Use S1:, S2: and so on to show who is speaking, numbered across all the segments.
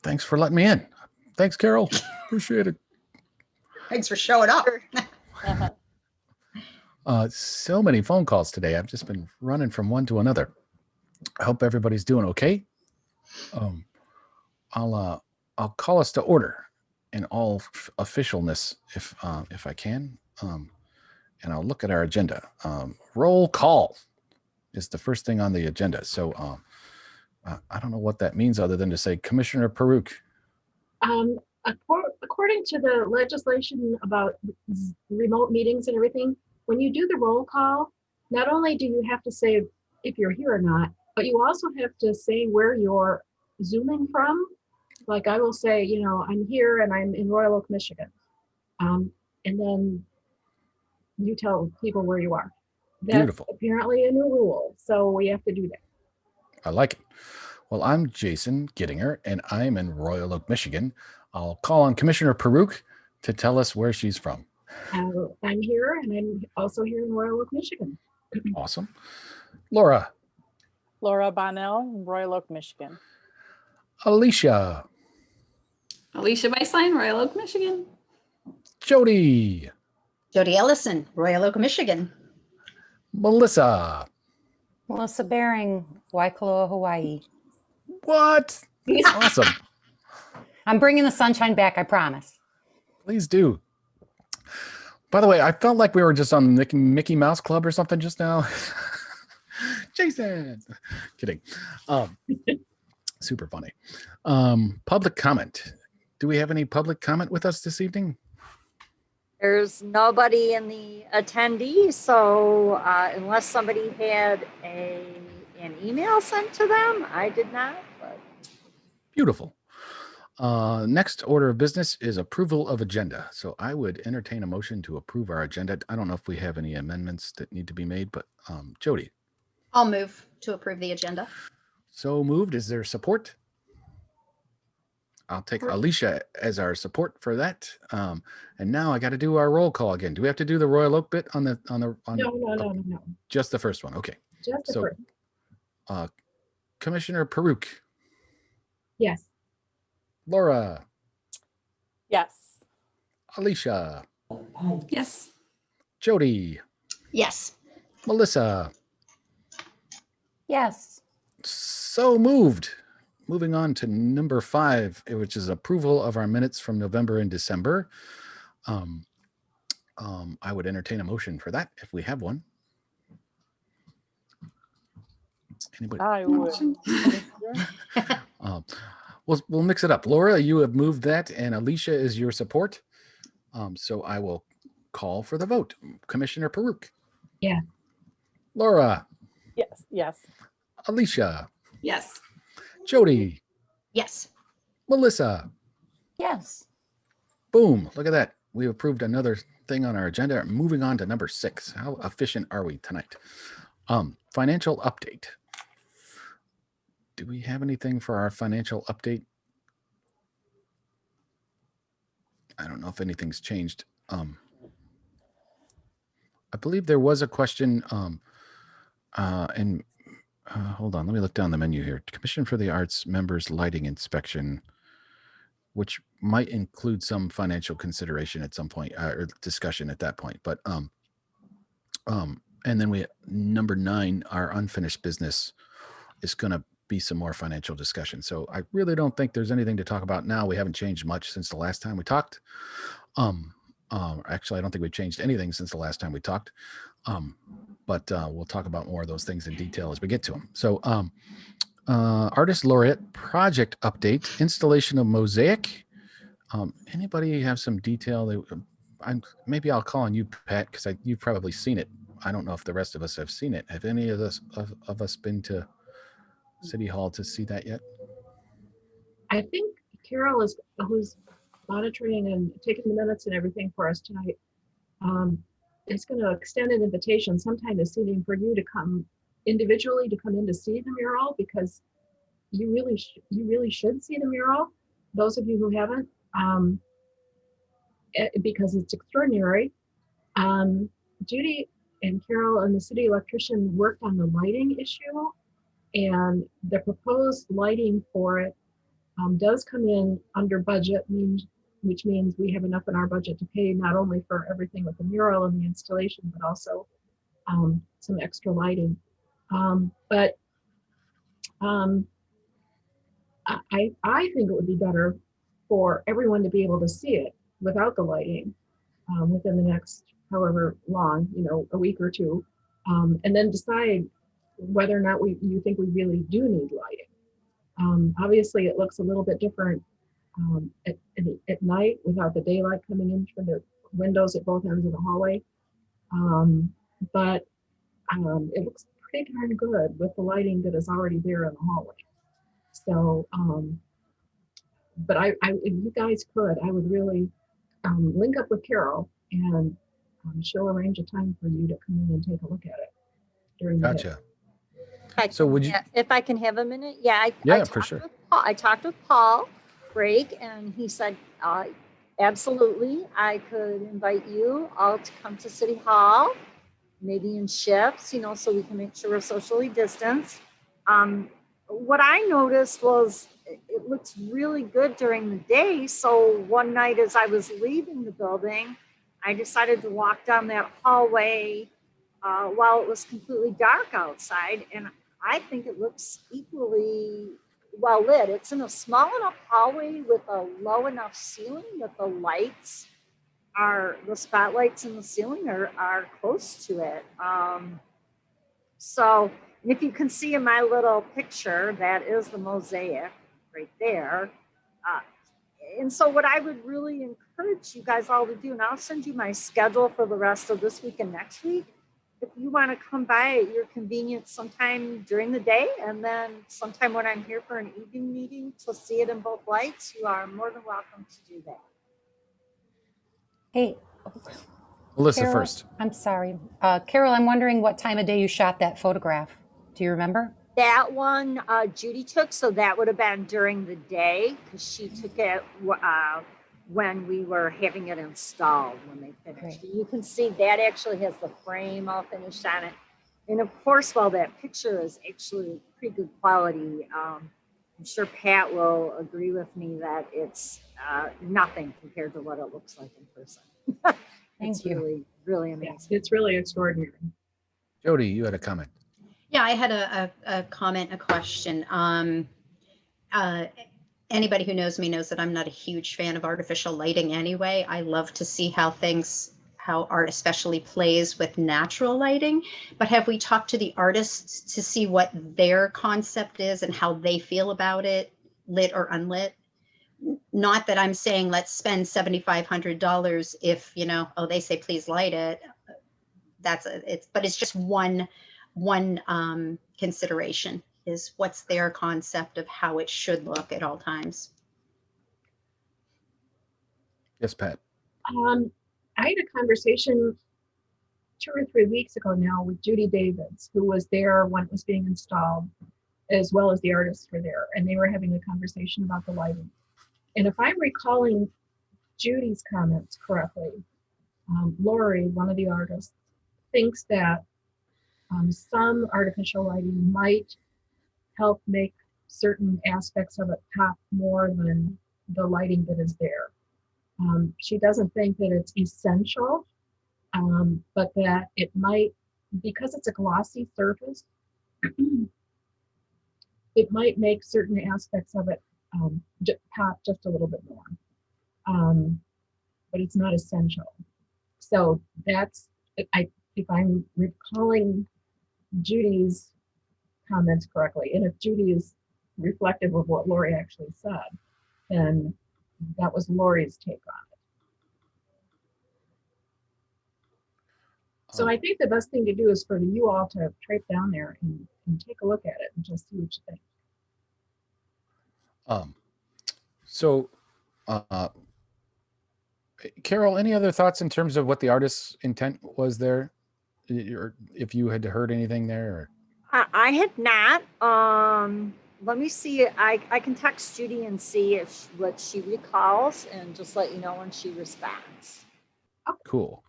S1: Thanks for letting me in. Thanks, Carol. Appreciate it.
S2: Thanks for showing up.
S1: So many phone calls today. I've just been running from one to another. I hope everybody's doing okay. I'll call us to order in all officialness if I can. And I'll look at our agenda. Roll call is the first thing on the agenda. So I don't know what that means other than to say, Commissioner PeROK.
S3: According to the legislation about remote meetings and everything, when you do the roll call, not only do you have to say if you're here or not, but you also have to say where you're Zooming from. Like I will say, I'm here and I'm in Royal Oak, Michigan. And then you tell people where you are. That's
S1: Beautiful.
S3: Apparently a new rule, so we have to do that.
S1: I like it. Well, I'm Jason Gittinger, and I'm in Royal Oak, Michigan. I'll call on Commissioner PeROK to tell us where she's from.
S3: I'm here, and I'm also here in Royal Oak, Michigan.
S1: Awesome. Laura.
S4: Laura Bonnell, Royal Oak, Michigan.
S1: Alicia.
S5: Alicia Weisslein, Royal Oak, Michigan.
S1: Jody.
S2: Jody Ellison, Royal Oak, Michigan.
S1: Melissa.
S6: Melissa Bering, Waikoloa, Hawaii.
S1: What? That's awesome.
S6: I'm bringing the sunshine back, I promise.
S1: Please do. By the way, I felt like we were just on Mickey Mouse Club or something just now. Jason. Kidding. Super funny. Public comment. Do we have any public comment with us this evening?
S7: There's nobody in the attendees, so unless somebody had an email sent to them, I did not. But.
S1: Beautiful. Next order of business is approval of agenda. So I would entertain a motion to approve our agenda. I don't know if we have any amendments that need to be made, but Jody.
S2: I'll move to approve the agenda.
S1: So moved. Is there support? I'll take Alicia as our support for that. And now I got to do our roll call again. Do we have to do the Royal Oak bit on
S3: No.
S1: Just the first one. Okay.
S3: Just the first.
S1: Commissioner PeROK.
S3: Yes.
S1: Laura.
S4: Yes.
S1: Alicia.
S5: Yes.
S1: Jody.
S2: Yes.
S1: Melissa.
S6: Yes.
S1: So moved. Moving on to number 5, which is approval of our minutes from November and December. I would entertain a motion for that if we have one. Anybody?
S4: I would.
S1: We'll mix it up. Laura, you have moved that, and Alicia is your support. So I will call for the vote. Commissioner PeROK.
S3: Yeah.
S1: Laura.
S4: Yes. Yes.
S1: Alicia.
S5: Yes.
S1: Jody.
S2: Yes.
S1: Melissa.
S6: Yes.
S1: Boom. Look at that. We approved another thing on our agenda. Moving on to number 6. How efficient are we tonight? Financial update. Do we have anything for our financial update? I don't know if anything's changed. I believe there was a question hold on, let me look down the menu here. Commission for the Arts members lighting inspection, which might include some financial consideration at some point or discussion at that point. But and then we number 9, our unfinished business is going to be some more financial discussion. So I really don't think there's anything to talk about now. We haven't changed much since the last time we talked. Actually, I don't think we've changed anything since the last time we talked. But we'll talk about more of those things in detail as we get to them. So Artist Laureate project update, installation of mosaic. Anybody have some detail? Maybe I'll call on you, Pat, because you've probably seen it. I don't know if the rest of us have seen it. Have any of us been to City Hall to see that yet?
S3: I think Carol who's monitoring and taking the minutes and everything for us tonight, is going to extend an invitation sometime this evening for you to come individually to come in to see the mural, because you really should see the mural. Those of you who haven't, because it's extraordinary. Judy and Carol and the city electrician worked on the lighting issue, and the proposed lighting for it does come in under budget, which means we have enough in our budget to pay not only for everything with the mural and the installation, but also some extra lighting. But I think it would be better for everyone to be able to see it without the lighting within the next however long, a week or two, and then decide whether or not you think we really do need lighting. Obviously, it looks a little bit different at night without the daylight coming in through the windows at both ends of the hallway. But it looks pretty darn good with the lighting that is already there in the hallway. So, but if you guys could, I would really link up with Carol and she'll arrange a time for you to come in and take a look at it during the day.
S1: Gotcha.
S7: So
S1: would you-
S7: if I can have a minute? Yeah,
S1: Yeah, for sure.
S7: I talked with Paul Brake, and he said, absolutely, I could invite you all to come to City Hall, maybe in shifts, so we can make sure we're socially distanced. What I noticed was it looks really good during the day. So one night as I was leaving the building, I decided to walk down that hallway while it was completely dark outside. And I think it looks equally well lit. It's in a small enough hallway with a low enough ceiling that the spotlights in the ceiling are close to it. So if you can see in my little picture, that is the mosaic right there. And so what I would really encourage you guys all to do, and I'll send you my schedule for the rest of this week and next week, if you want to come by at your convenience sometime during the day, and then sometime when I'm here for an evening meeting to see it in both lights, you are more than welcome to do that.
S6: Hey,
S1: Melissa
S6: Carol,
S1: first.
S6: I'm sorry. Carol, I'm wondering what time of day you shot that photograph. Do you remember?
S7: That one Judy took, so that would have been during the day because she took it when we were having it installed when they finished.
S6: Great.
S7: You can see that actually has the frame all finished on it. And of course, while that picture is actually pretty good quality, I'm sure Pat will agree with me that it's nothing compared to what it looks like in person.
S6: Thank you.
S7: Really, really amazing.
S3: Yes, it's really extraordinary.
S1: Jody, you had a comment.
S2: Yeah, I had a comment, a question. Anybody who knows me knows that I'm not a huge fan of artificial lighting anyway. I love to see how art especially plays with natural lighting. But have we talked to the artists to see what their concept is and how they feel about it, lit or unlit? Not that I'm saying let's spend $7,500 if, they say please light it. But it's just one consideration is what's their concept of how it should look at all times.
S1: Yes, Pat.
S3: I had a conversation 2 or 3 weeks ago now with Judy Davids, who was there when it was being installed, as well as the artists were there, and they were having a conversation about the lighting. And if I'm recalling Judy's comments correctly, Lori, one of the artists, thinks that some artificial lighting might help make certain aspects of it pop more than the lighting that is there. She doesn't think that it's essential, but that it might, because it's a glossy surface, it might make certain aspects of it pop just a little bit more. But it's not essential. So that's, if I'm recalling Judy's comments correctly, and if Judy is reflective of what Lori actually said, then that was Lori's take on it. So I think the best thing to do is for you all to traip down there and take a look at it and just see what you think.
S1: So Carol, any other thoughts in terms of what the artist's intent was there? Or if you had heard anything there? Or?
S7: I had not. Let me see. I can text Judy and see what she recalls and just let you know when she responds.
S1: Cool.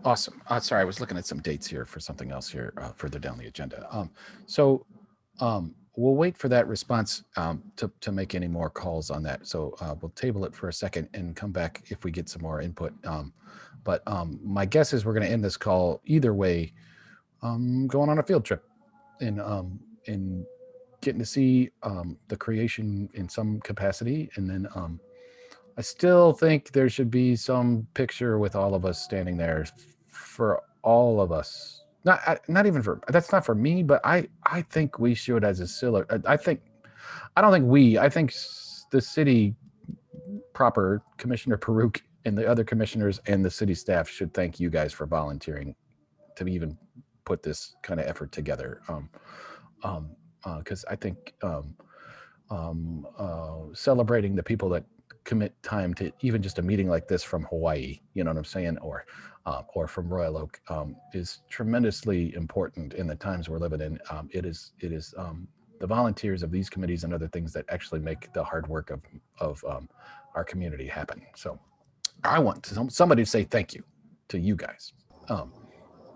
S1: Awesome. Sorry, I was looking at some dates here for something else here further down the agenda. we'll wait for that response to make any more calls on that. So we'll table it for a second and come back if we get some more input. But my guess is we're going to end this call either way, going on a field trip in getting to see the creation in some capacity. And then I still think there should be some picture with all of us standing there for all of us. Not even for, that's not for me, but I think we should as a siller. I think the city proper, Commissioner Peruk and the other commissioners and the city staff should thank you guys for volunteering to even put this kind of effort together. Because I think celebrating the people that commit time to even just a meeting like this from Hawaii, you know what I'm saying, or from Royal Oak, is tremendously important in the times we're living in. It is the volunteers of these committees and other things that actually make the hard work of our community happen. So I want somebody to say thank you to you guys.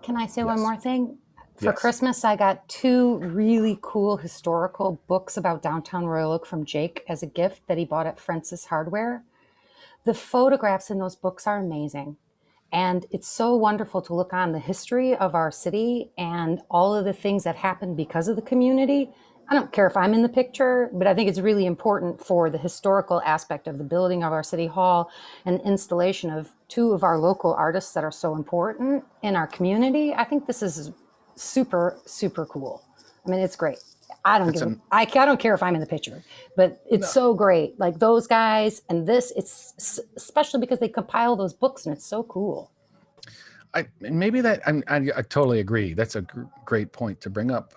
S6: Can I say one
S1: Yes.
S6: more thing? For
S1: Yes.
S6: Christmas, I got 2 really cool historical books about downtown Royal Oak from Jake as a gift that he bought at Francis Hardware. The photographs in those books are amazing. And it's so wonderful to look on the history of our city and all of the things that happened because of the community. I don't care if I'm in the picture, but I think it's really important for the historical aspect of the building of our city hall and installation of 2 of our local artists that are so important in our community. I think this is super, super cool. I mean, it's great. I don't care if I'm in the picture, but it's so great. Like those guys and this, it's especially because they compile those books and it's so cool.
S1: I totally agree. That's a great point to bring up.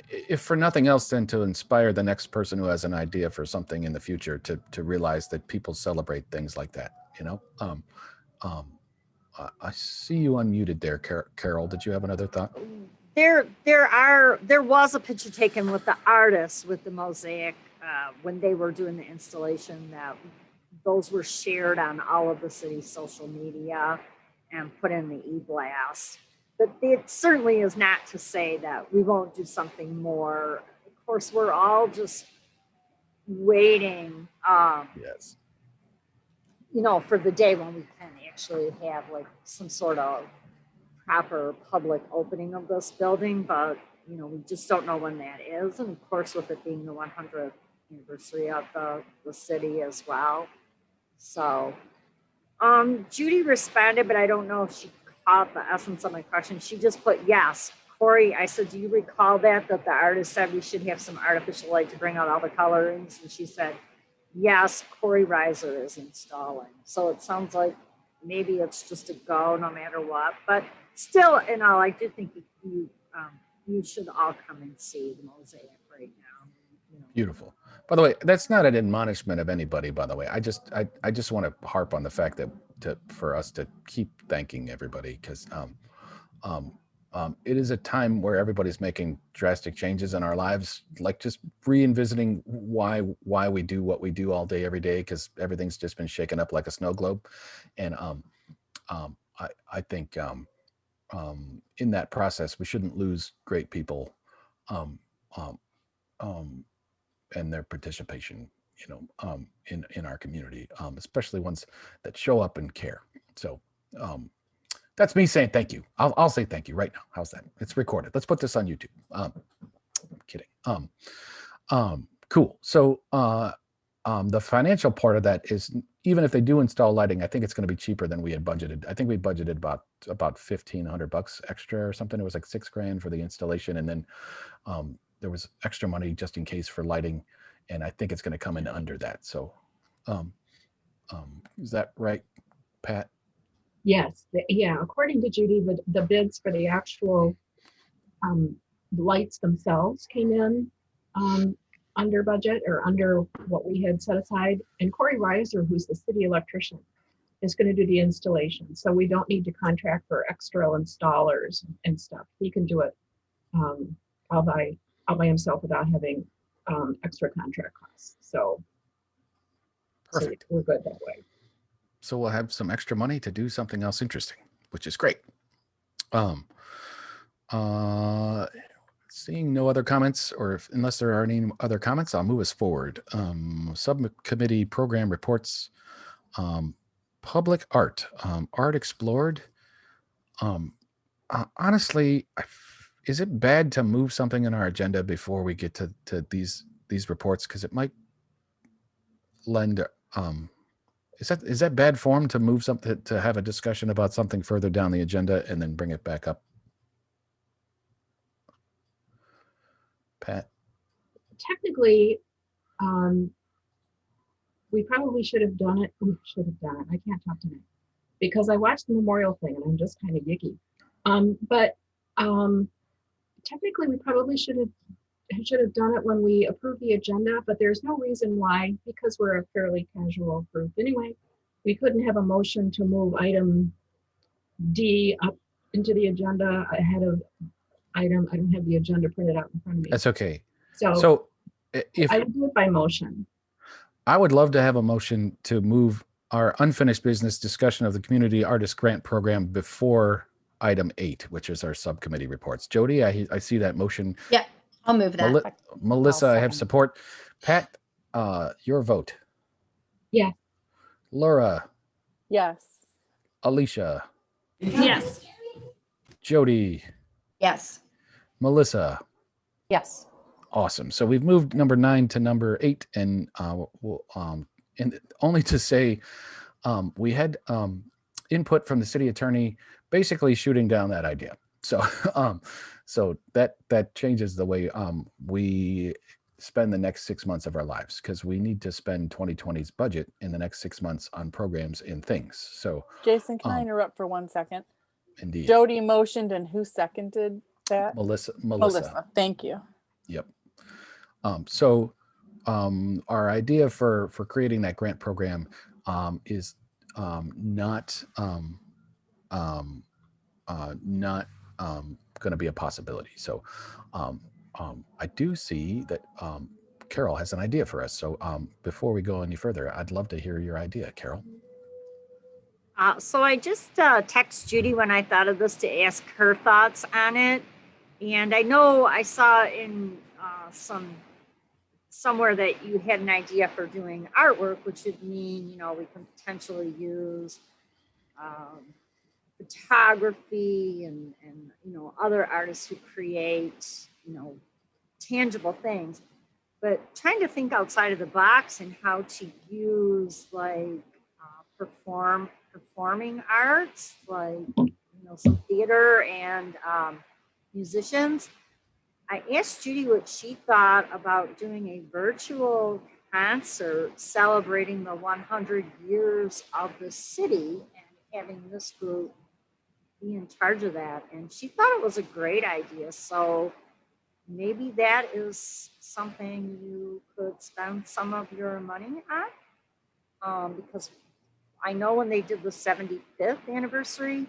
S1: If for nothing else, then to inspire the next person who has an idea for something in the future to realize that people celebrate things like that. You know, I see you unmuted there, Carol. Did you have another thought?
S7: There was a picture taken with the artists with the mosaic when they were doing the installation. That those were shared on all of the city's social media and put in the e-blast. But it certainly is not to say that we won't do something more. Of course, we're all just waiting,
S1: Yes.
S7: for the day when we can actually have like some sort of proper public opening of this building, but we just don't know when that is. And of course, with it being the 100th anniversary of the city as well. So Judy responded, but I don't know if she caught the essence of my question. She just put yes. Corey, I said, do you recall that the artist said we should have some artificial light to bring out all the colorings? And she said, yes, Corey Reiser is installing. So it sounds like maybe it's just a go no matter what. But still, in all, I do think you should all come and see the mosaic right now.
S1: Beautiful. By the way, that's not an admonishment of anybody, by the way. I just want to harp on the fact that for us to keep thanking everybody, because it is a time where everybody's making drastic changes in our lives, like just revisiting why we do what we do all day, every day, because everything's just been shaken up like a snow globe. And I think in that process, we shouldn't lose great people and their participation, in our community, especially ones that show up and care. So that's me saying thank you. I'll say thank you right now. How's that? It's recorded. Let's put this on YouTube. I'm kidding. Cool. So the financial part of that is, even if they do install lighting, I think it's going to be cheaper than we had budgeted. I think we budgeted about $1,500 extra or something. It was like $6,000 for the installation, and then there was extra money just in case for lighting, and I think it's going to come in under that. So, is that right, Pat?
S3: Yes, yeah. According to Judy, the bids for the actual lights themselves came in under budget or under what we had set aside. And Corey Reiser, who's the city electrician, is going to do the installation. So we don't need to contract for extra installers and stuff. He can do it all by himself without having extra contract costs. So
S1: Perfect.
S3: We're good that way.
S1: So we'll have some extra money to do something else interesting, which is great. Let's Seeing no other comments, or unless there are any other comments, I'll move us forward. Subcommittee program reports, public art, art explored. Honestly, is it bad to move something in our agenda before we get to these reports? Because it might lend. Is that bad form to move something, to have a discussion about something further down the agenda and then bring it back up? Pat?
S3: Technically, we probably should have done it. We should have done it. I can't talk tonight because I watched the memorial thing and I'm just kind of yicky. But technically, we probably should have done it when we approved the agenda, but there's no reason why, because we're a fairly casual group anyway. We couldn't have a motion to move item D up into the agenda ahead of item. I don't have the agenda printed out in front of me.
S1: That's okay.
S3: So
S1: if
S3: I would do it by motion.
S1: I would love to have a motion to move our unfinished business discussion of the Community Artist Grant Program before item 8, which is our subcommittee reports. Jody, I see that motion.
S2: Yeah, I'll move that.
S1: Melissa, I have
S6: second.
S1: support. Pat, your vote.
S3: Yeah.
S1: Laura,
S4: Yes.
S1: Alicia,
S5: Yes.
S1: Jody,
S2: Yes.
S1: Melissa.
S6: Yes.
S1: Awesome. So we've moved number 9 to number 8, and we'll and only to say we had input from the city attorney basically shooting down that idea. So so that changes the way we spend the next 6 months of our lives, because we need to spend 2020's budget in the next 6 months on programs and things. So
S4: Jason, can I interrupt for 1 second?
S1: indeed.
S4: Jody motioned, and who seconded that?
S1: Melissa.
S4: Thank you.
S1: Yep. So our idea for creating that grant program is not going to be a possibility. So I do see that Carol has an idea for us. So before we go any further, I'd love to hear your idea, Carol.
S7: So I just text Judy when I thought of this to ask her thoughts on it. And I know I saw in somewhere that you had an idea for doing artwork, which would mean, we can potentially use photography and other artists who create, tangible things. But trying to think outside of the box and how to use performing arts, like some theater and musicians. I asked Judy what she thought about doing a virtual concert celebrating the 100 years of the city and having this group be in charge of that. And she thought it was a great idea. So maybe that is something you could spend some of your money on, because I know when they did the 75th anniversary,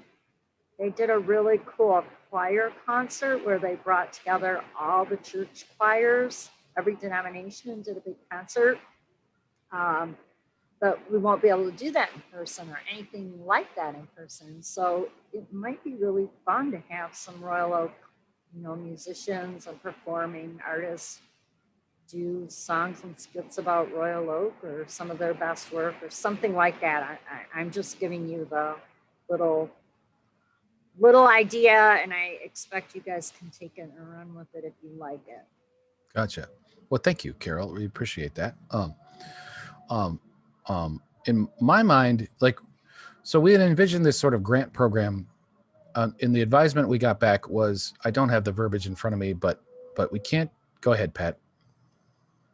S7: they did a really cool choir concert where they brought together all the church choirs, every denomination, and did a big concert. But we won't be able to do that in person or anything like that in person. So it might be really fun to have some Royal Oak, musicians and performing artists do songs and skits about Royal Oak or some of their best work or something like that. I'm just giving you the little idea, and I expect you guys can take it and run with it if you like it.
S1: Gotcha. Well, thank you, Carol. We appreciate that. In my mind, so we had envisioned this sort of grant program. In the advisement we got back was, I don't have the verbiage in front of me, but we can't. Go ahead, Pat.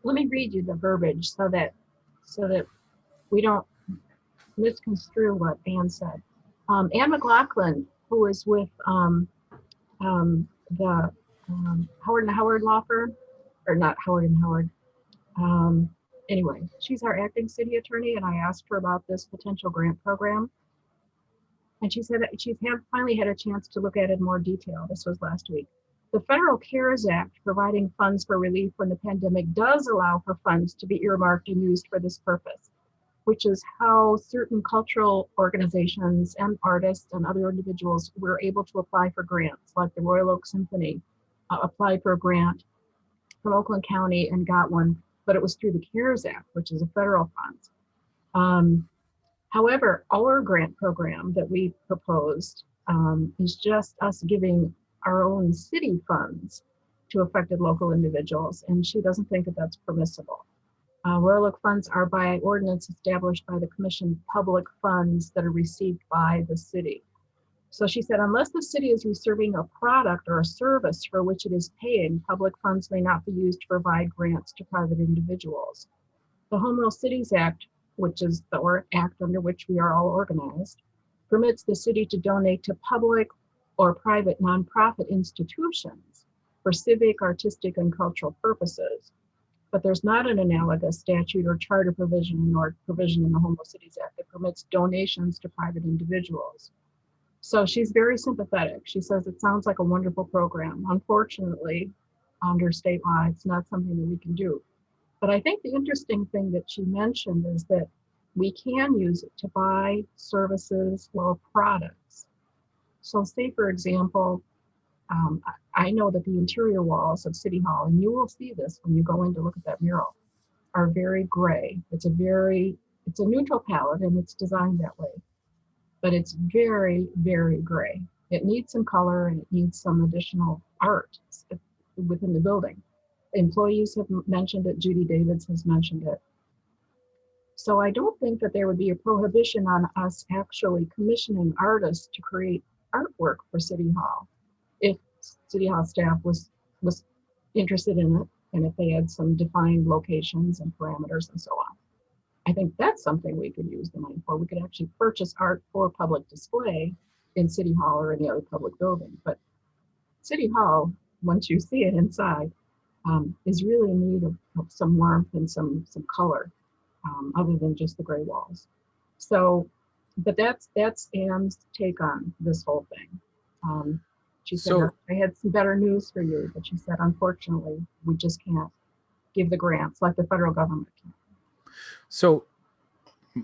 S3: Let me read you the verbiage so that we don't misconstrue what Ann said. Ann McLaughlin, who is with the Howard and Howard law firm, or not Howard and Howard. Anyway, she's our acting city attorney, and I asked her about this potential grant program. And she said that she's finally had a chance to look at it in more detail. This was last week. The Federal CARES Act, providing funds for relief when the pandemic, does allow for funds to be earmarked and used for this purpose, which is how certain cultural organizations and artists and other individuals were able to apply for grants, like the Royal Oak Symphony applied for a grant from Oakland County and got one, but it was through the CARES Act, which is a federal fund. However, our grant program that we proposed is just us giving our own city funds to affected local individuals, and she doesn't think that that's permissible. WROK funds are by ordinance established by the Commission public funds that are received by the city. So she said, unless the city is reserving a product or a service for which it is paying, public funds may not be used to provide grants to private individuals. The Home Rule Cities Act, which is the act under which we are all organized, permits the city to donate to public or private nonprofit institutions for civic, artistic, and cultural purposes. But there's not an analogous statute or charter provision or provision in the Home Rule Cities Act that permits donations to private individuals. So she's very sympathetic. She says it sounds like a wonderful program. Unfortunately, under state law, it's not something that we can do. But I think the interesting thing that she mentioned is that we can use it to buy services or products. So say, for example, I know that the interior walls of City Hall, and you will see this when you go in to look at that mural, are very gray. It's a neutral palette and it's designed that way, but it's very, very gray. It needs some color and it needs some additional art within the building. Employees have mentioned it, Judy Davids has mentioned it. So I don't think that there would be a prohibition on us actually commissioning artists to create artwork for City Hall if City Hall staff was interested in it and if they had some defined locations and parameters and so on. I think that's something we could use the money for. We could actually purchase art for public display in City Hall or any other public building. But City Hall, once you see it inside, is really in need of some warmth and some color, other than just the gray walls. So, but that's Anne's take on this whole thing. She said, I had some better news for you, but she said, unfortunately, we just can't give the grants like the federal government can.
S1: So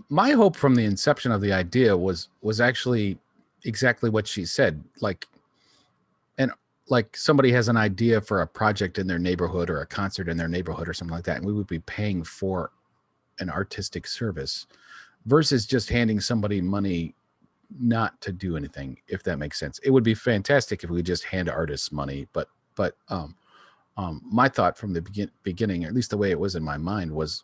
S1: my hope from the inception of the idea was actually exactly what she said. Like somebody has an idea for a project in their neighborhood or a concert in their neighborhood or something like that, and we would be paying for an artistic service versus just handing somebody money not to do anything, if that makes sense. It would be fantastic if we just hand artists money, but my thought from the beginning, or at least the way it was in my mind, was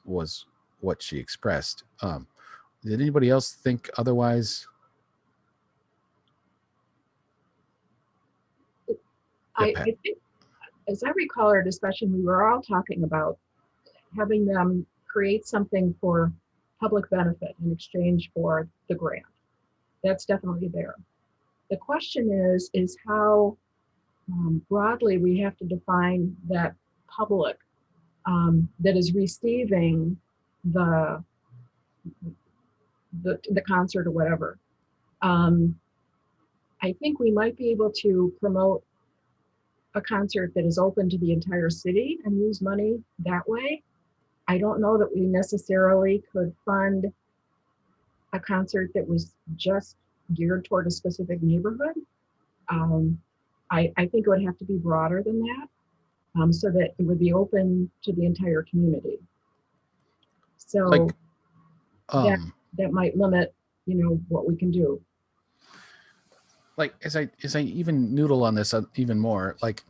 S1: what she expressed. Did anybody else think otherwise?
S3: I think, as I recall our discussion, we were all talking about having them create something for public benefit in exchange for the grant. That's definitely there. The question is how broadly we have to define that public that is receiving the concert or whatever. I think we might be able to promote a concert that is open to the entire city and use money that way. I don't know that we necessarily could fund a concert that was just geared toward a specific neighborhood. I think it would have to be broader than that, so that it would be open to the entire community. So that might limit, what we can do.
S1: Like as I even noodle on this even more, like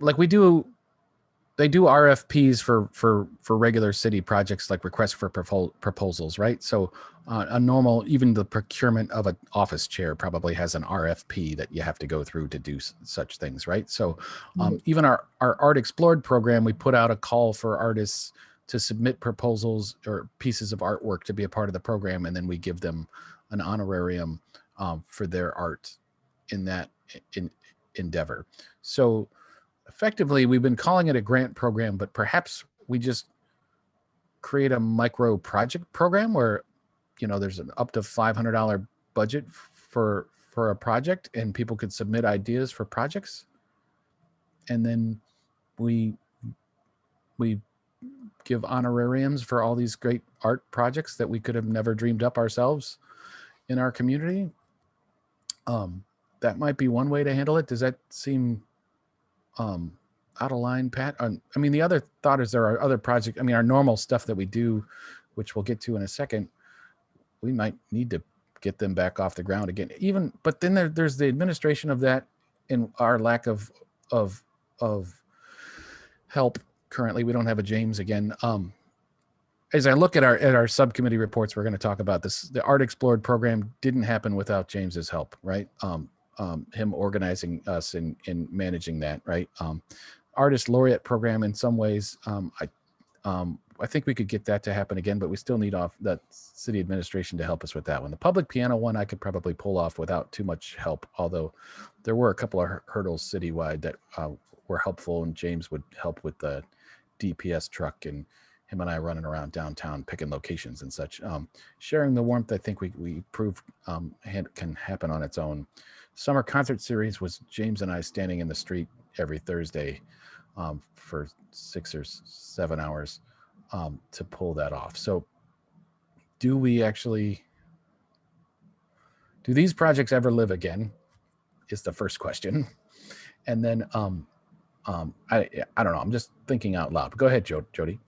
S1: they do RFPs for regular city projects, like requests for proposals, right? So a normal, even the procurement of an office chair probably has an RFP that you have to go through to do such things, right? So even our Art Explored program, we put out a call for artists to submit proposals or pieces of artwork to be a part of the program, and then we give them an honorarium for their art in that endeavor. So effectively, we've been calling it a grant program, but perhaps we just create a micro project program where, there's an up to $500 budget for a project, and people could submit ideas for projects, and then we give honorariums for all these great art projects that we could have never dreamed up ourselves in our community. that might be one way to handle it. Does that seem out of line, Pat? I mean, the other thought is there are other projects. I mean, our normal stuff that we do, which we'll get to in a second, we might need to get them back off the ground again. But then there's the administration of that and our lack of help currently. We don't have a James again. As I look at our subcommittee reports, we're going to talk about this. The Art Explored program didn't happen without James's help, right? Him organizing us and managing that, right? Artist Laureate program, in some ways, I think we could get that to happen again, but we still need that city administration to help us with that one. The public piano one, I could probably pull off without too much help, although there were a couple of hurdles citywide that were helpful, and James would help with the DPS truck and him and I running around downtown picking locations and such. Sharing the warmth, I think we proved can happen on its own. Summer concert series was James and I standing in the street every Thursday for 6 or 7 hours to pull that off. So do these projects ever live again is the first question. And then I don't know, I'm just thinking out loud. But go ahead, Jody.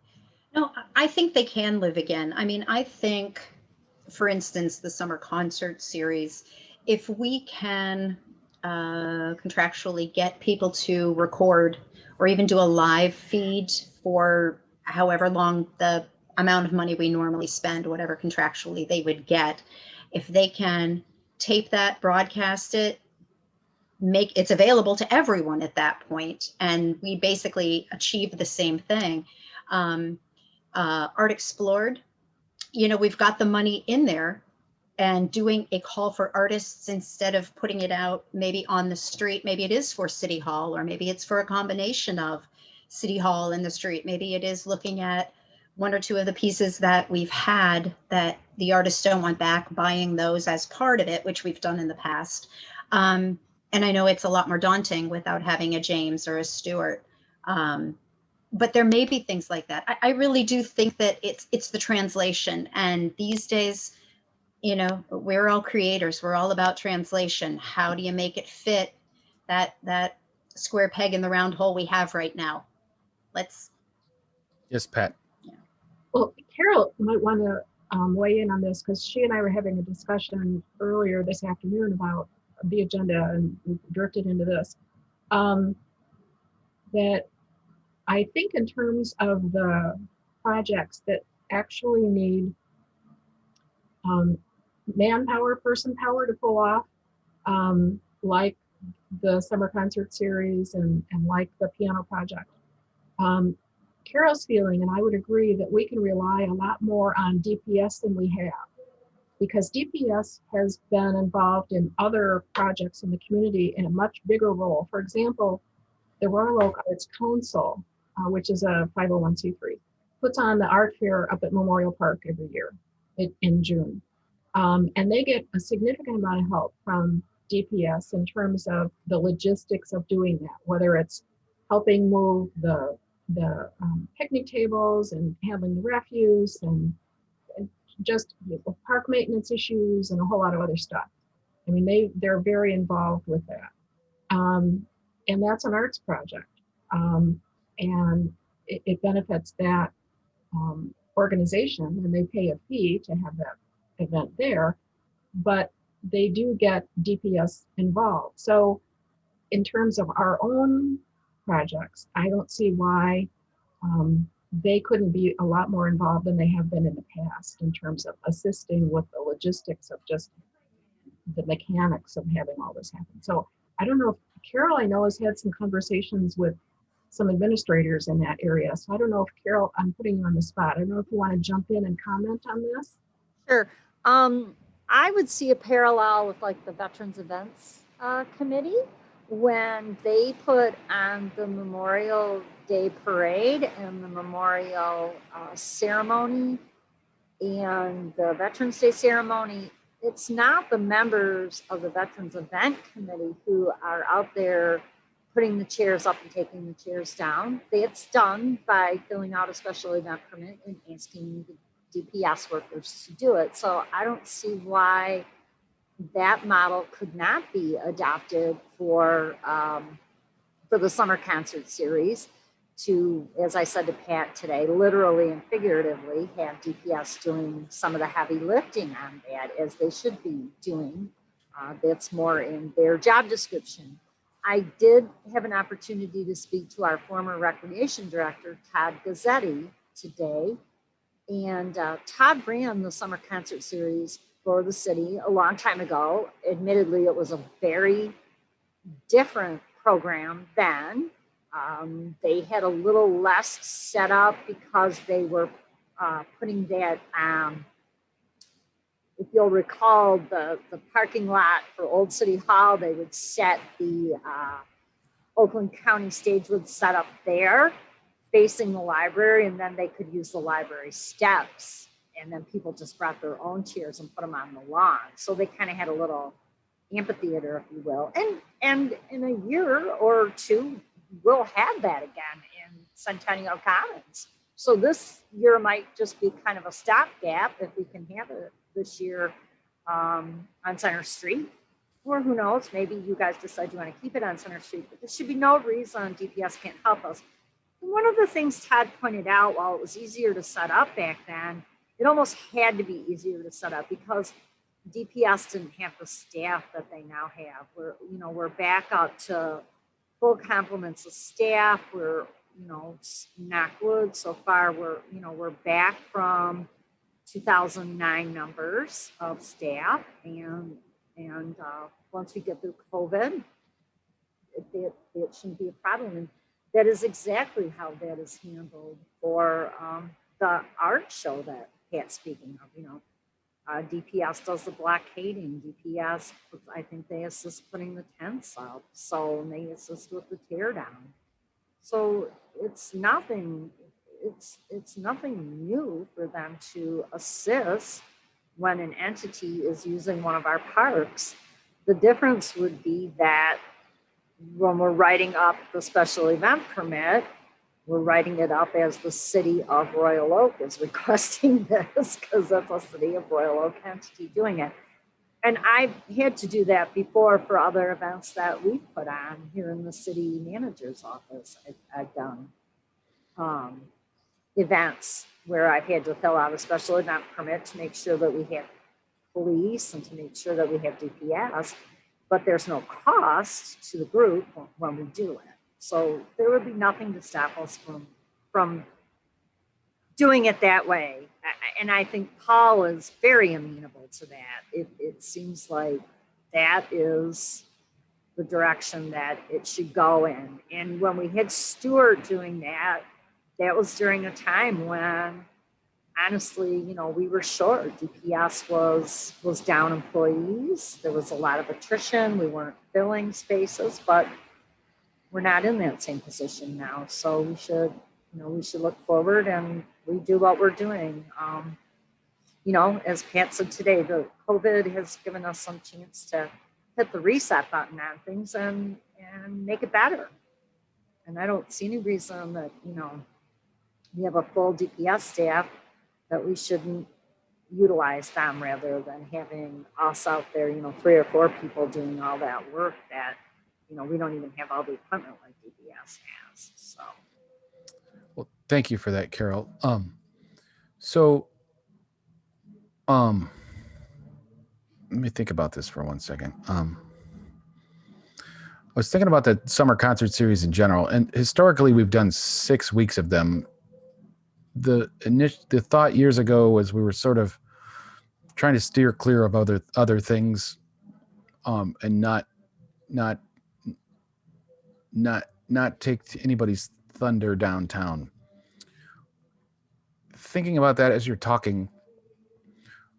S2: No, I think they can live again. I mean, I think, for instance, the summer concert series, if we can contractually get people to record or even do a live feed for however long the amount of money we normally spend, whatever contractually they would get, if they can tape that, broadcast it, make it's available to everyone at that point, and we basically achieve the same thing. Art Explored, we've got the money in there, and doing a call for artists instead of putting it out maybe on the street. Maybe it is for City Hall, or maybe it's for a combination of City Hall and the street. Maybe it is looking at one or two of the pieces that we've had that the artists don't want back, buying those as part of it, which we've done in the past. And I know it's a lot more daunting without having a James or a Stewart. But there may be things like that. I really do think that it's the translation. And these days, we're all creators. We're all about translation. How do you make it fit that square peg in the round hole we have right now?
S1: Yes, Pat.
S2: Yeah.
S3: Well, Carol might want to weigh in on this, because she and I were having a discussion earlier this afternoon about the agenda, and we drifted into this. That I think in terms of the projects that actually need manpower, person power to pull off, like the summer concert series and like the piano project. Carol's feeling, and I would agree, that we can rely a lot more on DPS than we have, because DPS has been involved in other projects in the community in a much bigger role. For example, the Royal Oak Arts Council, which is a 501c3, puts on the art fair up at Memorial Park every year in June. And they get a significant amount of help from DPS in terms of the logistics of doing that, whether it's helping move the picnic tables and handling the refuse and just park maintenance issues and a whole lot of other stuff. I mean, they're very involved with that. And that's an arts project. And it benefits that organization, and they pay a fee to have that event there, but they do get DPS involved. So in terms of our own projects, I don't see why they couldn't be a lot more involved than they have been in the past in terms of assisting with the logistics of just the mechanics of having all this happen. So I don't know if Carol, I know, has had some conversations with some administrators in that area. So I don't know if Carol, I'm putting you on the spot. I don't know if you want to jump in and comment on this.
S7: Sure. I would see a parallel with like the Veterans Events Committee when they put on the Memorial Day Parade and the Memorial Ceremony and the Veterans Day Ceremony. It's not the members of the Veterans Event Committee who are out there putting the chairs up and taking the chairs down. It's done by filling out a special event permit and asking the DPS workers to do it. So I don't see why that model could not be adopted for the summer concert series to, as I said to Pat today, literally and figuratively have DPS doing some of the heavy lifting on that, as they should be doing. That's more in their job description. I did have an opportunity to speak to our former recreation director, Todd Gazzetti, today. And Todd ran the summer concert series for the city a long time ago. Admittedly, it was a very different program then. They had a little less set up because they were putting that, if you'll recall, the parking lot for Old City Hall, they would set the Oakland County stage would set up there facing the library, and then they could use the library steps. And then people just brought their own chairs and put them on the lawn. So they kind of had a little amphitheater, if you will. And in a year or two, we'll have that again in Centennial Commons. So this year might just be kind of a stopgap if we can have it this year on Center Street. Or who knows, maybe you guys decide you want to keep it on Center Street, but there should be no reason DPS can't help us. And one of the things Todd pointed out, while it was easier to set up back then, it almost had to be easier to set up because DPS didn't have the staff that they now have. We're back up to full complements of staff. We're, knock wood, so far we're back from 2009 numbers of staff, and once we get through COVID, it shouldn't be a problem. And that is exactly how that is handled for the art show that Pat's speaking of. DPS does the blockading. DPS, I think they assist putting the tents up. So they assist with the tear down. So it's nothing new for them to assist when an entity is using one of our parks. The difference would be that when we're writing up the special event permit, we're writing it up as the city of Royal Oak is requesting this, because that's a city of Royal Oak entity doing it. And I've had to do that before for other events that we've put on here in the city manager's office. I've done events where I've had to fill out a special event permit to make sure that we have police and to make sure that we have DPS, but there's no cost to the group when we do it. So there would be nothing to stop us from doing it that way. And I think Paul is very amenable to that. It seems like that is the direction that it should go in. And when we had Stuart doing that, that was during a time when, honestly, we were short. DPS was down employees. There was a lot of attrition. We weren't filling spaces, but we're not in that same position now. So we should look forward and redo what we're doing. As Pat said today, the COVID has given us some chance to hit the reset button on things and make it better. And I don't see any reason that, we have a full DPS staff that we shouldn't utilize them rather than having us out there, 3 or 4 people doing all that work that, we don't even have all the equipment like DPS has. So.
S1: Well, thank you for that, Carol. Let me think about this for 1 second. I was thinking about the summer concert series in general, and historically we've done 6 weeks of them. The thought years ago was we were sort of trying to steer clear of other things, and not take anybody's thunder downtown. Thinking about that as you're talking,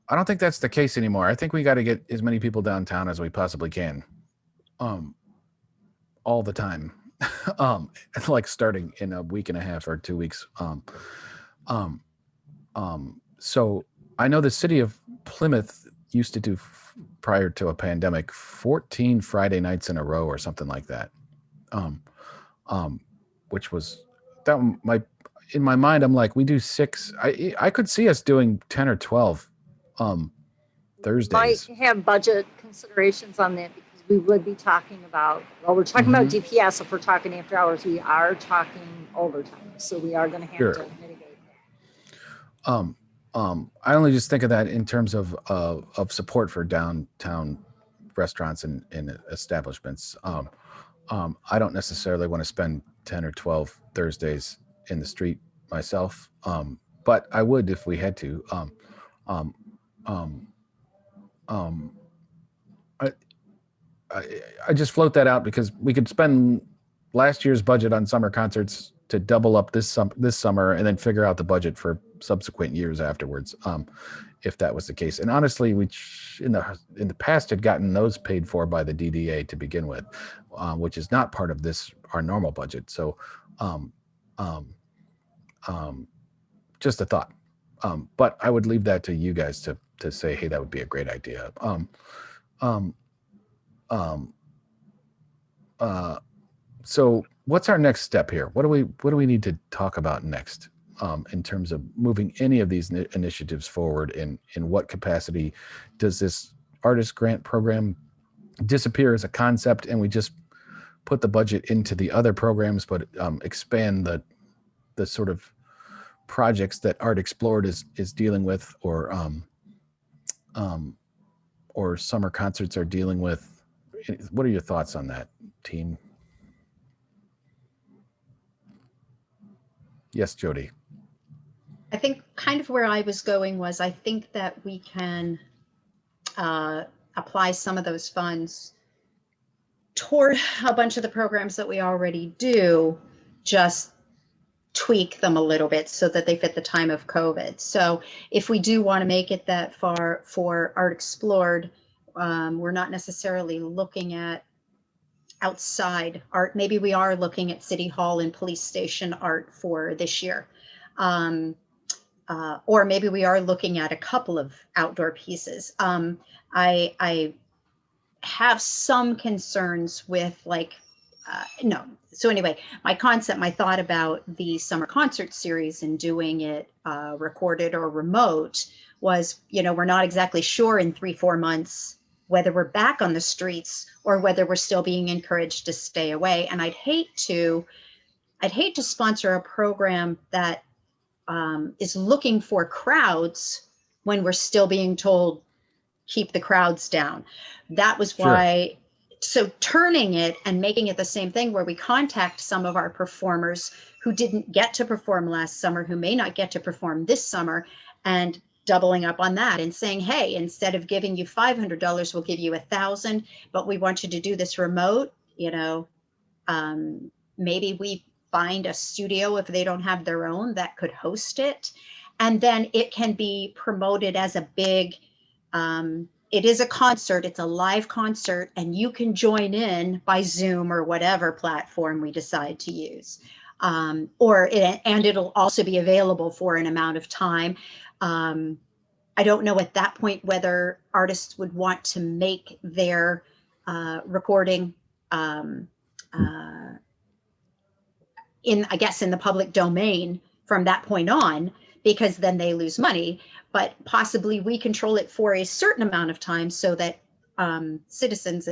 S1: I don't think that's the case anymore. I think we got to get as many people downtown as we possibly can, all the time, like starting in a week and a half or 2 weeks. So I know the city of Plymouth used to do, prior to a pandemic, 14 Friday nights in a row or something like that. Which was that in my mind, I'm like, we do 6. I could see us doing 10 or 12 Thursdays.
S7: Might have budget considerations on that because we would be talking about, well, we're talking about DPS. If we're talking after hours, we are talking overtime. So we are going to have
S1: Sure.
S7: to mitigate that.
S1: I only just think of that in terms of support for downtown restaurants and establishments. I don't necessarily want to spend 10 or 12 Thursdays in the street myself, but I would if we had to. I just float that out because we could spend last year's budget on summer concerts to double up this summer and then figure out the budget for subsequent years afterwards, if that was the case. And honestly, we in the past had gotten those paid for by the DDA to begin with, which is not part of our normal budget. So just a thought. But I would leave that to you guys to say, hey, that would be a great idea. So what's our next step here? What do we need to talk about next, in terms of moving any of these initiatives forward? In what capacity does this artist grant program disappear as a concept and we just put the budget into the other programs, but expand the sort of projects that Art Explored is dealing with, or summer concerts are dealing with? What are your thoughts on that, team? Yes, Jody.
S2: I think kind of where I was going was I think that we can apply some of those funds toward a bunch of the programs that we already do, just tweak them a little bit so that they fit the time of COVID. So if we do want to make it that far for Art Explored, we're not necessarily looking at outside art. Maybe we are looking at City Hall and police station art for this year. Or maybe we are looking at a couple of outdoor pieces. I have some concerns with no. So anyway, my thought about the summer concert series and doing it recorded or remote was, we're not exactly sure in 3-4 months whether we're back on the streets or whether we're still being encouraged to stay away. And I'd hate to sponsor a program that is looking for crowds when we're still being told keep the crowds down. That was why. Sure. So turning it and making it the same thing where we contact some of our performers who didn't get to perform last summer, who may not get to perform this summer, and doubling up on that and saying, hey, instead of giving you $500, we'll give you $1,000, but we want you to do this remote. Maybe we find a studio if they don't have their own that could host it. And then it can be promoted as a big, it is a concert, it's a live concert, and you can join in by Zoom or whatever platform we decide to use. And it'll also be available for an amount of time. I don't know at that point whether artists would want to make their recording in the public domain from that point on, because then they lose money. But possibly we control it for a certain amount of time so that citizens,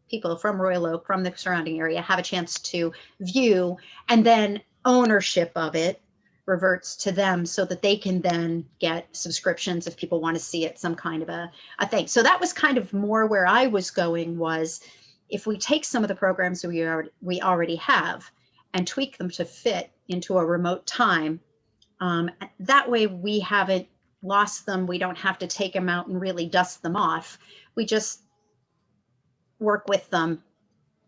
S2: people from Royal Oak, from the surrounding area, have a chance to view, and then ownership of it reverts to them so that they can then get subscriptions if people want to see it, some kind of a thing. So that was kind of more where I was going, was if we take some of the programs we already have and tweak them to fit into a remote time, that way we haven't lost them. We don't have to take them out and really dust them off. We just work with them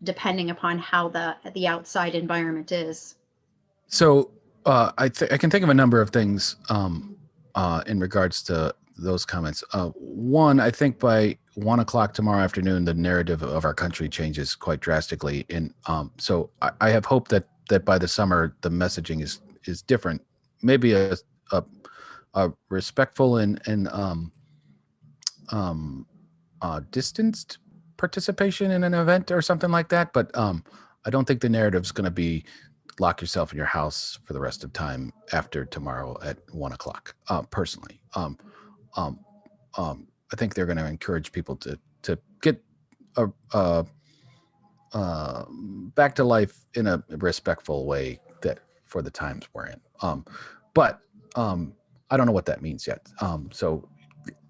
S2: depending upon how the outside environment is.
S1: So I can think of a number of things in regards to those comments. One, I think by 1 o'clock tomorrow afternoon, the narrative of our country changes quite drastically. And so I have hope that by the summer, the messaging is different. Maybe a respectful and distanced participation in an event or something like that. But I don't think the narrative is going to be lock yourself in your house for the rest of time after tomorrow at 1 o'clock, personally. I think they're going to encourage people to get back to life in a respectful way that for the times we're in. But I don't know what that means yet. So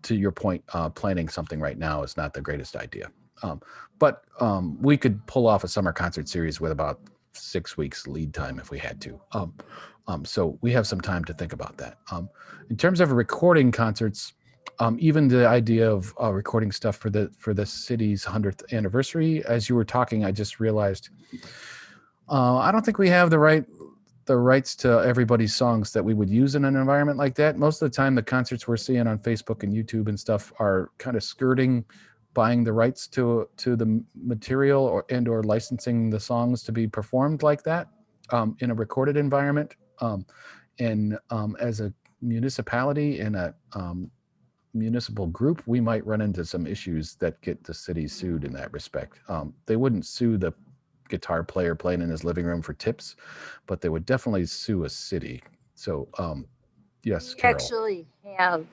S1: to your point, planning something right now is not the greatest idea. But we could pull off a summer concert series with about 6 weeks lead time if we had to. So we have some time to think about that. In terms of recording concerts, even the idea of recording stuff for the city's 100th anniversary, as you were talking, I just realized I don't think we have the rights to everybody's songs that we would use in an environment like that. Most of the time, the concerts we're seeing on Facebook and YouTube and stuff are kind of skirting buying the rights to the material or licensing the songs to be performed like that in a recorded environment. And as a municipality and a municipal group, we might run into some issues that get the city sued in that respect. They wouldn't sue the guitar player playing in his living room for tips, but they would definitely sue a city. So yes,
S7: We
S1: Carol.
S7: actually have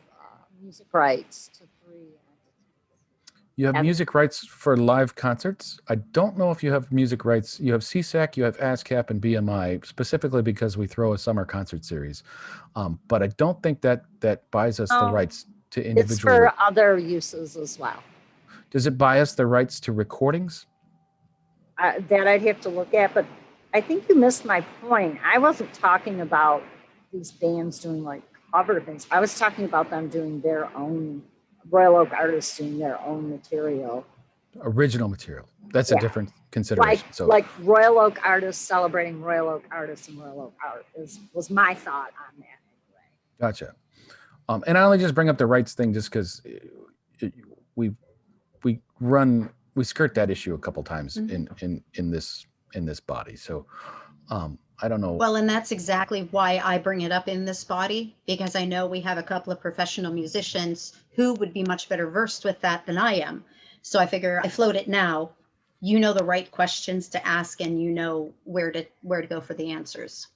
S7: music rights to 3 entities.
S1: You have music rights for live concerts. I don't know if you have music rights. You have CSAC, you have ASCAP, and BMI, specifically because we throw a summer concert series. But I don't think that buys us the rights to individual.
S7: It's for other uses as well.
S1: Does it buy us the rights to recordings?
S7: That I'd have to look at, but I think you missed my point. I wasn't talking about these bands doing like cover things. I was talking about them doing their own, Royal Oak artists doing their own material.
S1: Original material. That's a different consideration.
S7: Like Royal Oak artists celebrating Royal Oak artists and Royal Oak art was my thought on that anyway.
S1: Gotcha. And I only just bring up the rights thing just because we skirt that issue a couple times in this body. So I don't know.
S2: Well, and that's exactly why I bring it up in this body, because I know we have a couple of professional musicians who would be much better versed with that than I am. So I figure I float it now. You know the right questions to ask, and you know where to go for the answers.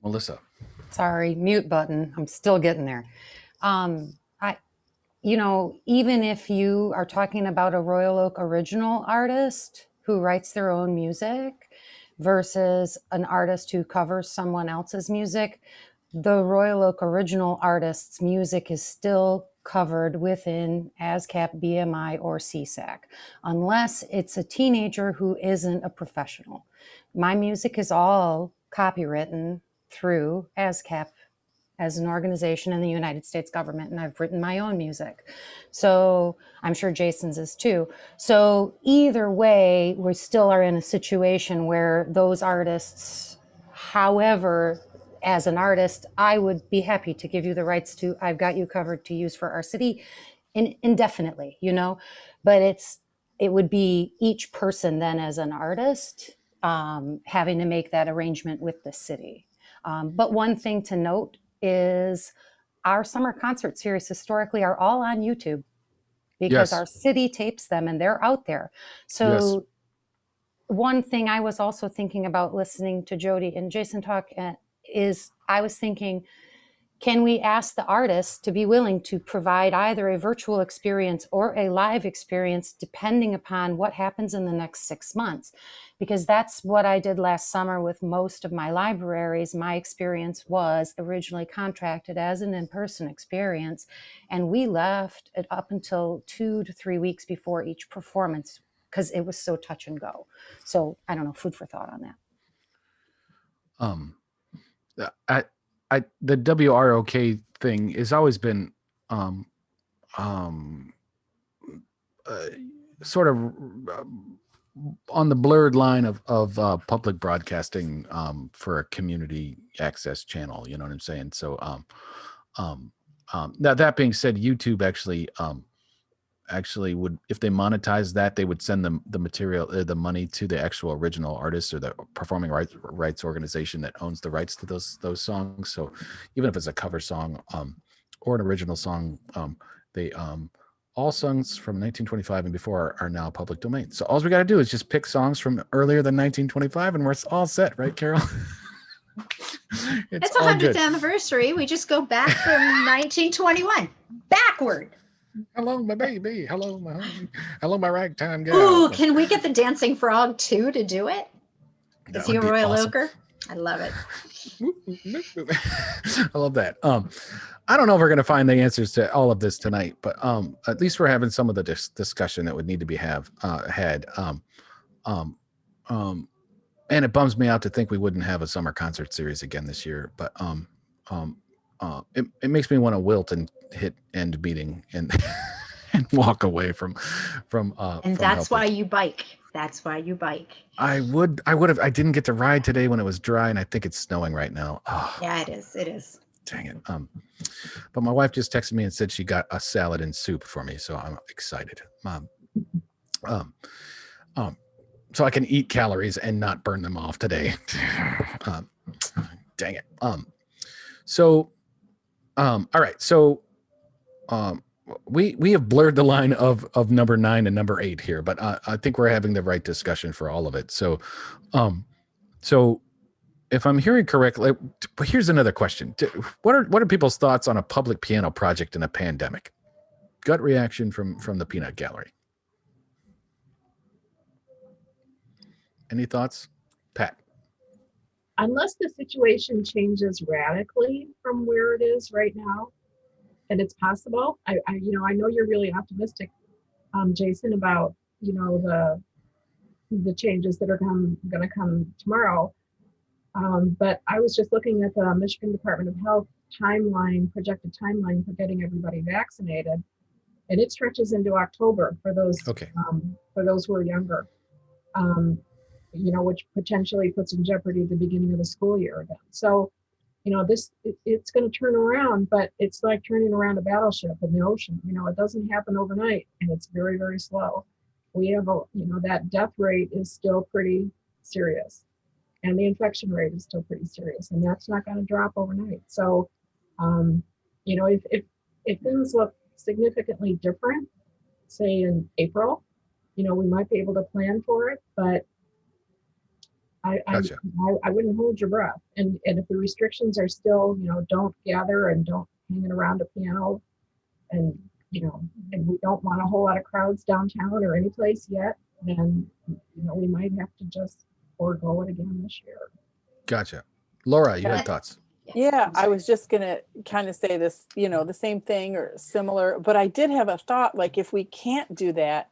S1: Melissa.
S6: Sorry, mute button. I'm still getting there. Even if you are talking about a Royal Oak original artist who writes their own music versus an artist who covers someone else's music, the Royal Oak original artist's music is still covered within ASCAP, BMI, or CSAC, unless it's a teenager who isn't a professional. My music is all copywritten through ASCAP as an organization in the United States government, and I've written my own music. So I'm sure Jason's is too. So either way, we still are in a situation where those artists, however, as an artist, I would be happy to give you the rights to, I've got you covered to use for our city indefinitely, but it would be each person then as an artist having to make that arrangement with the city. But one thing to note is our summer concert series historically are all on YouTube because our city tapes them and they're out there. So one thing I was also thinking about listening to Jody and Jason talk is I was thinking, can we ask the artists to be willing to provide either a virtual experience or a live experience depending upon what happens in the next 6 months? Because that's what I did last summer with most of my libraries. My experience was originally contracted as an in-person experience, and we left it up until 2 to 3 weeks before each performance because it was so touch and go. So I don't know, food for thought on that.
S1: The WROK thing has always been sort of on the blurred line of public broadcasting for a community access channel. You know what I'm saying? So now that being said, YouTube actually would, if they monetize that, they would send them the material, the money to the actual original artist or the performing rights organization that owns the rights to those songs. So even if it's a cover song or an original song, they all songs from 1925 and before are now public domain. So all we got to do is just pick songs from earlier than 1925 and we're all set, right, Carol?
S2: It's
S1: all
S2: 100th
S1: good.
S2: anniversary. We just go back from 1921, backward.
S1: Hello, my baby. Hello, my honey. Hello, my ragtime gal.
S2: Ooh, can we get the dancing frog too to do it?
S1: That
S2: Is he a
S1: would be
S2: royal
S1: awesome.
S2: ochre? I love it.
S1: I love that. I don't know if we're going to find the answers to all of this tonight, but at least we're having some of the discussion that would need to be had. And it bums me out to think we wouldn't have a summer concert series again this year. But it makes me want to wilt and hit end meeting and and walk away from.
S2: And that's why you bike. That's why you bike.
S1: I would have. I didn't get to ride today when it was dry, and I think it's snowing right now. Oh,
S2: Yeah, it is. It is.
S1: dang it. But my wife just texted me and said she got a salad and soup for me, so I'm excited. So I can eat calories and not burn them off today. Dang it. So, all right. So, we have blurred the line of number 9 and number 8 here, but I think we're having the right discussion for all of it. So, so if I'm hearing correctly, here's another question. What are people's thoughts on a public piano project in a pandemic? Gut reaction from the peanut gallery. Any thoughts, Pat?
S3: Unless the situation changes radically from where it is right now, and it's possible. I know you're really optimistic, Jason, about the changes that are going to come tomorrow. But I was just looking at the Michigan Department of Health projected timeline for getting everybody vaccinated, and it stretches into October for those who are younger. Which potentially puts in jeopardy the beginning of the school year again. So, it's going to turn around, but it's like turning around a battleship in the ocean. It doesn't happen overnight, and it's very, very slow. We have that death rate is still pretty serious, and the infection rate is still pretty serious, and that's not going to drop overnight. So, if things look significantly different, say in April, we might be able to plan for it, but
S1: Gotcha.
S3: I wouldn't hold your breath. And if the restrictions are still, don't gather and don't hang around a piano, and and we don't want a whole lot of crowds downtown or any place yet, then we might have to just forego it again this year.
S1: Gotcha. Laura, you had thoughts?
S4: Yeah, I was just gonna kind of say this, the same thing or similar, but I did have a thought, like if we can't do that,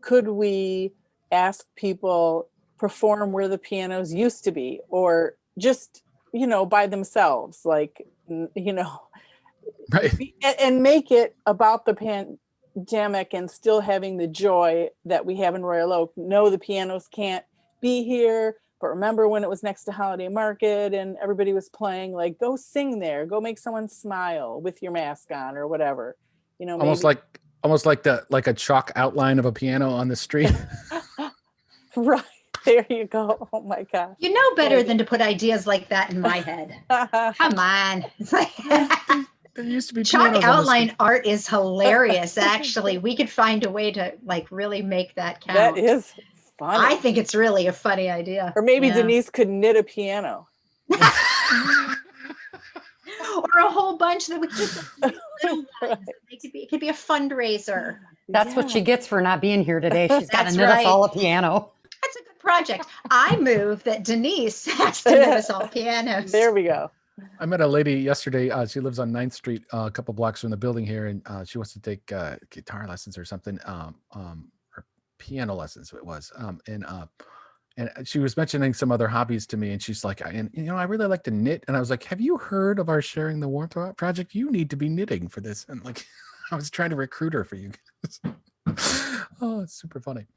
S4: could we ask people perform where the pianos used to be, or just, by themselves, like,
S1: Right.
S4: and make it about the pandemic and still having the joy that we have in Royal Oak. No, the pianos can't be here, but remember when it was next to Holiday Market and everybody was playing, like, go sing there, go make someone smile with your mask on or whatever,
S1: Almost like a chalk outline of a piano on the street.
S4: Right. There you go. Oh my gosh.
S2: You know better than to put ideas like that in my head. Come on. It's like
S1: There used to be
S2: chalk
S1: pianos on the
S2: outline
S1: street.
S2: art is hilarious. Actually, we could find a way to really make that count.
S4: That is funny.
S2: I think it's really a funny idea.
S4: Or maybe
S2: Yeah.
S4: Denise could knit a piano.
S2: Or a whole bunch that we just little ones. It could be a fundraiser.
S6: That's what she gets for not being here today. She's got to
S2: That's
S6: knit us
S2: right.
S6: all a piano.
S2: That's a good project. I move that Denise has to knit us all pianos.
S4: There we go.
S1: I met a lady yesterday. She lives on 9th Street, a couple blocks from the building here, and she wants to take guitar lessons or something, or piano lessons. It was, and she was mentioning some other hobbies to me, and she's like, I really like to knit. And I was like, have you heard of our Sharing the Warmth project? You need to be knitting for this. And like, I was trying to recruit her for you guys. Oh, it's super funny.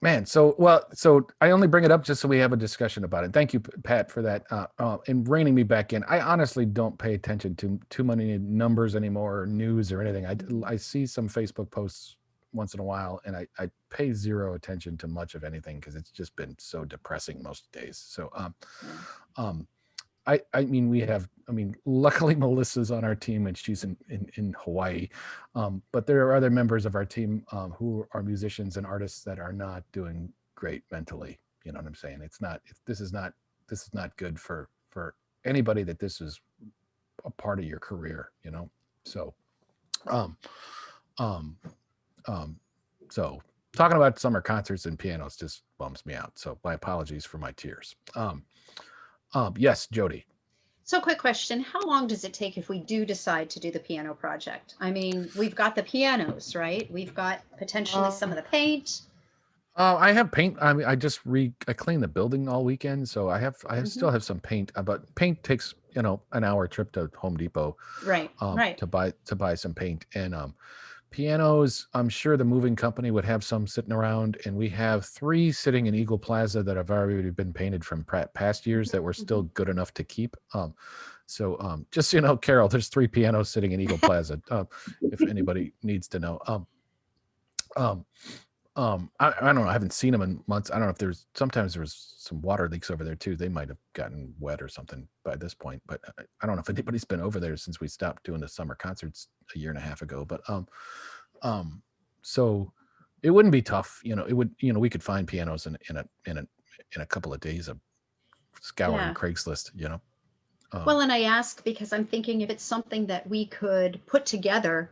S1: Man, so I only bring it up just so we have a discussion about it. Thank you, Pat, for that, and reining me back in. I honestly don't pay attention to too many numbers anymore, or news or anything. I see some Facebook posts once in a while, and I pay zero attention to much of anything because it's just been so depressing most days. So, luckily Melissa's on our team and she's in Hawaii. But there are other members of our team who are musicians and artists that are not doing great mentally. You know what I'm saying? This not good for anybody that this is a part of your career, you know. So um um so talking about summer concerts and pianos just bums me out, so my apologies for my tears. Yes, Jody.
S2: So, quick question. How long does it take if we do decide to do the piano project? I mean, we've got the pianos, right? We've got potentially some of the paint.
S1: I have paint. I mean, I cleaned the building all weekend, so still
S2: Mhm.
S1: have some paint. But paint takes an hour trip to Home Depot
S2: Right, right.
S1: to buy some paint. And pianos, I'm sure the moving company would have some sitting around, and we have 3 sitting in Eagle Plaza that have already been painted from past years that were still good enough to keep. Just so you know, Carol, there's 3 pianos sitting in Eagle Plaza. If anybody needs to know. Um, I don't know. I haven't seen them in months. I don't know if sometimes there's some water leaks over there too. They might have gotten wet or something by this point, but I don't know if anybody's been over there since we stopped doing the summer concerts a year and a half ago. But so it wouldn't be tough. It would. We could find pianos in a couple of days of scouring
S2: Yeah.
S1: Craigslist.
S2: Well, and I ask because I'm thinking if it's something that we could put together,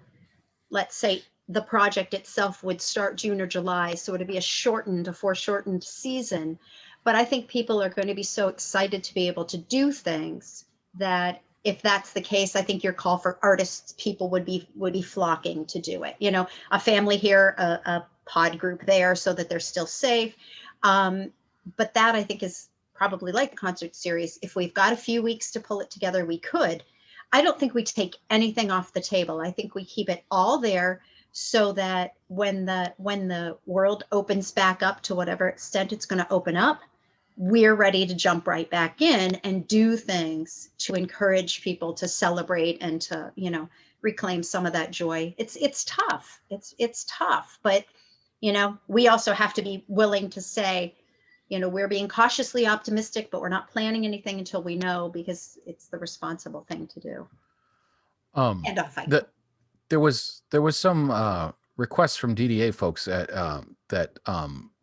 S2: let's say the project itself would start June or July, so it'd be a foreshortened season. But I think people are going to be so excited to be able to do things that if that's the case, I think your call for artists, people would be flocking to do it. A family here, a pod group there, so that they're still safe. But that I think is probably like the concert series. If we've got a few weeks to pull it together, we could. I don't think we take anything off the table. I think we keep it all there so that when the world opens back up to whatever extent it's going to open up, we're ready to jump right back in and do things to encourage people to celebrate and to, reclaim some of that joy. It's tough. It's tough, but we also have to be willing to say, we're being cautiously optimistic, but we're not planning anything until we know, because it's the responsible thing to do.
S1: Um,
S2: And off I
S1: the
S2: go.
S1: there was some requests from DDA folks that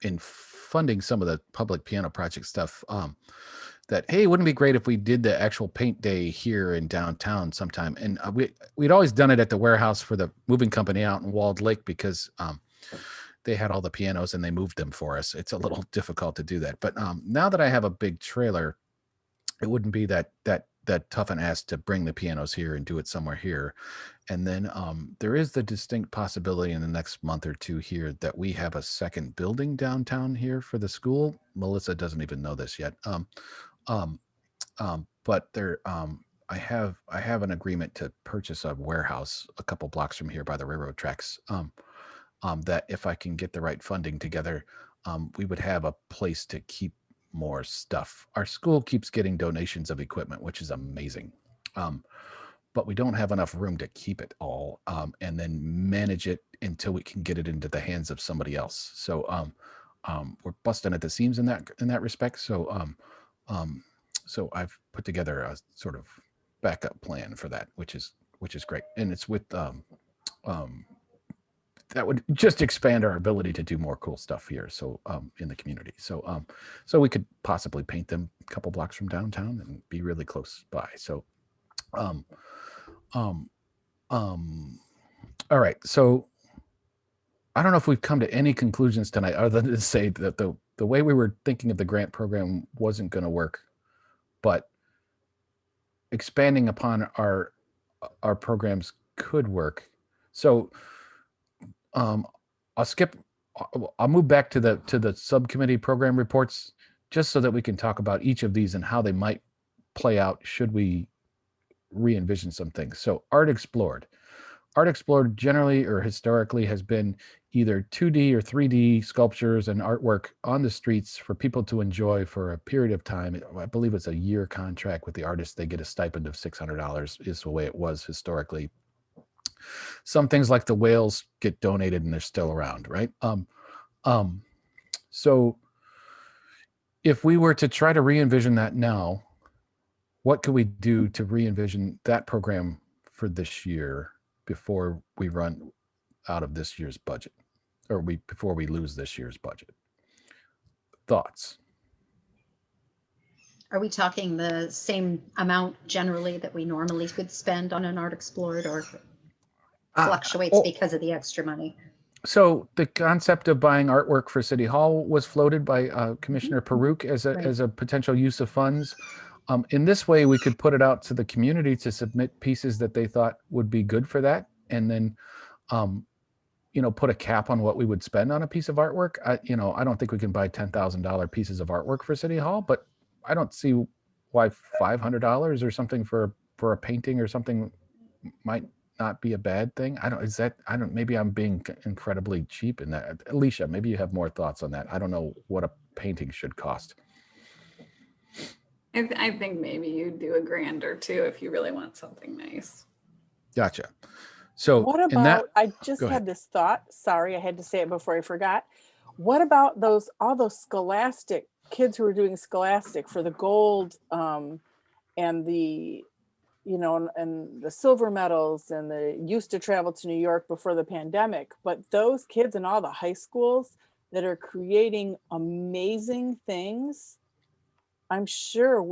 S1: in funding some of the public piano project stuff, that, hey, wouldn't it be great if we did the actual paint day here in downtown sometime? And we'd always done it at the warehouse for the moving company out in Walled Lake, because they had all the pianos and they moved them for us. It's a little difficult to do that, but now that I have a big trailer, it wouldn't be that tough an ask to bring the pianos here and do it somewhere here. And then there is the distinct possibility in the next month or two here that we have a second building downtown here for the school. Melissa doesn't even know this yet. Um, but there, I have an agreement to purchase a warehouse a couple blocks from here by the railroad tracks. That if I can get the right funding together, we would have a place to keep more stuff. Our school keeps getting donations of equipment, which is amazing. But we don't have enough room to keep it all, and then manage it until we can get it into the hands of somebody else. So we're busting at the seams in that respect. So I've put together a sort of backup plan for that, which is great, and it's with um, that would just expand our ability to do more cool stuff here. So in the community. So we could possibly paint them a couple blocks from downtown and be really close by. So um, um, um, all right. So I don't know if we've come to any conclusions tonight other than to say that the way we were thinking of the grant program wasn't going to work, but expanding upon our programs could work. So I'll skip. I'll move back to the subcommittee program reports, just so that we can talk about each of these and how they might play out should we re-envision some things. So Art Explored generally or historically has been either 2D or 3D sculptures and artwork on the streets for people to enjoy for a period of time. I believe it's a year contract with the artist. They get a stipend of $600 is the way it was historically. Some things like the whales get donated and they're still around, right? So if we were to try to re-envision that now, what could we do to re-envision that program for this year before we run out of this year's budget, or before we lose this year's budget? Thoughts?
S2: Are we talking the same amount generally that we normally would spend on an Art Explored, or fluctuates
S1: oh,
S2: because of the extra money?
S1: So the concept of buying artwork for City Hall was floated by Commissioner Peruk
S2: Right.
S1: as a potential use of funds. In this way, we could put it out to the community to submit pieces that they thought would be good for that, and then, put a cap on what we would spend on a piece of artwork. I don't think we can buy $10,000 pieces of artwork for City Hall, but I don't see why $500 or something for a painting or something might not be a bad thing. Maybe I'm being incredibly cheap in that. Alicia, maybe you have more thoughts on that. I don't know what a painting should cost.
S5: I think maybe you do $1,000 or $2,000 if you really want something nice.
S1: Gotcha. So
S4: What
S1: in that,
S4: about, I just
S1: go ahead.
S4: had this thought, sorry, I had to say it before I forgot. What about all those Scholastic kids who are doing Scholastic for the gold and the, and the silver medals, and they used to travel to New York before the pandemic, but those kids in all the high schools that are creating amazing things, I'm sure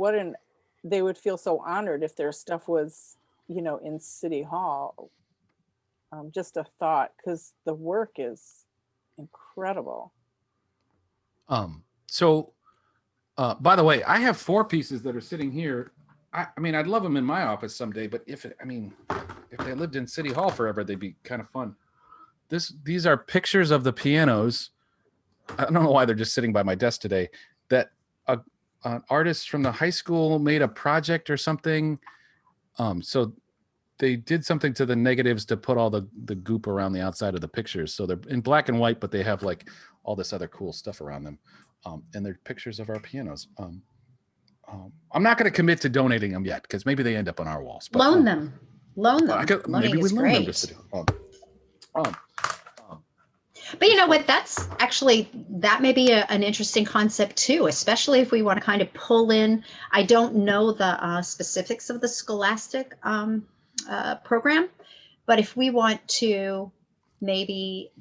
S4: they would feel so honored if their stuff was, in City Hall. Just a thought, because the work is incredible.
S1: So by the way, I have 4 pieces that are sitting here. I mean, I'd love them in my office someday, but if they lived in City Hall forever, they'd be kind of fun. These are pictures of the pianos. I don't know why they're just sitting by my desk today. That an artist from the high school made a project or something. So they did something to the negatives to put all the goop around the outside of the pictures. So they're in black and white, but they have like all this other cool stuff around them. And they're pictures of our pianos. I'm not going to commit to donating them yet, because maybe they end up on our walls. But,
S2: Loan them. Loan them.
S1: Maybe we loan them to City Hall.
S2: But you know what? That may be an interesting concept too, especially if we want to kind of pull in. I don't know the specifics of the Scholastic program, but if we want to maybe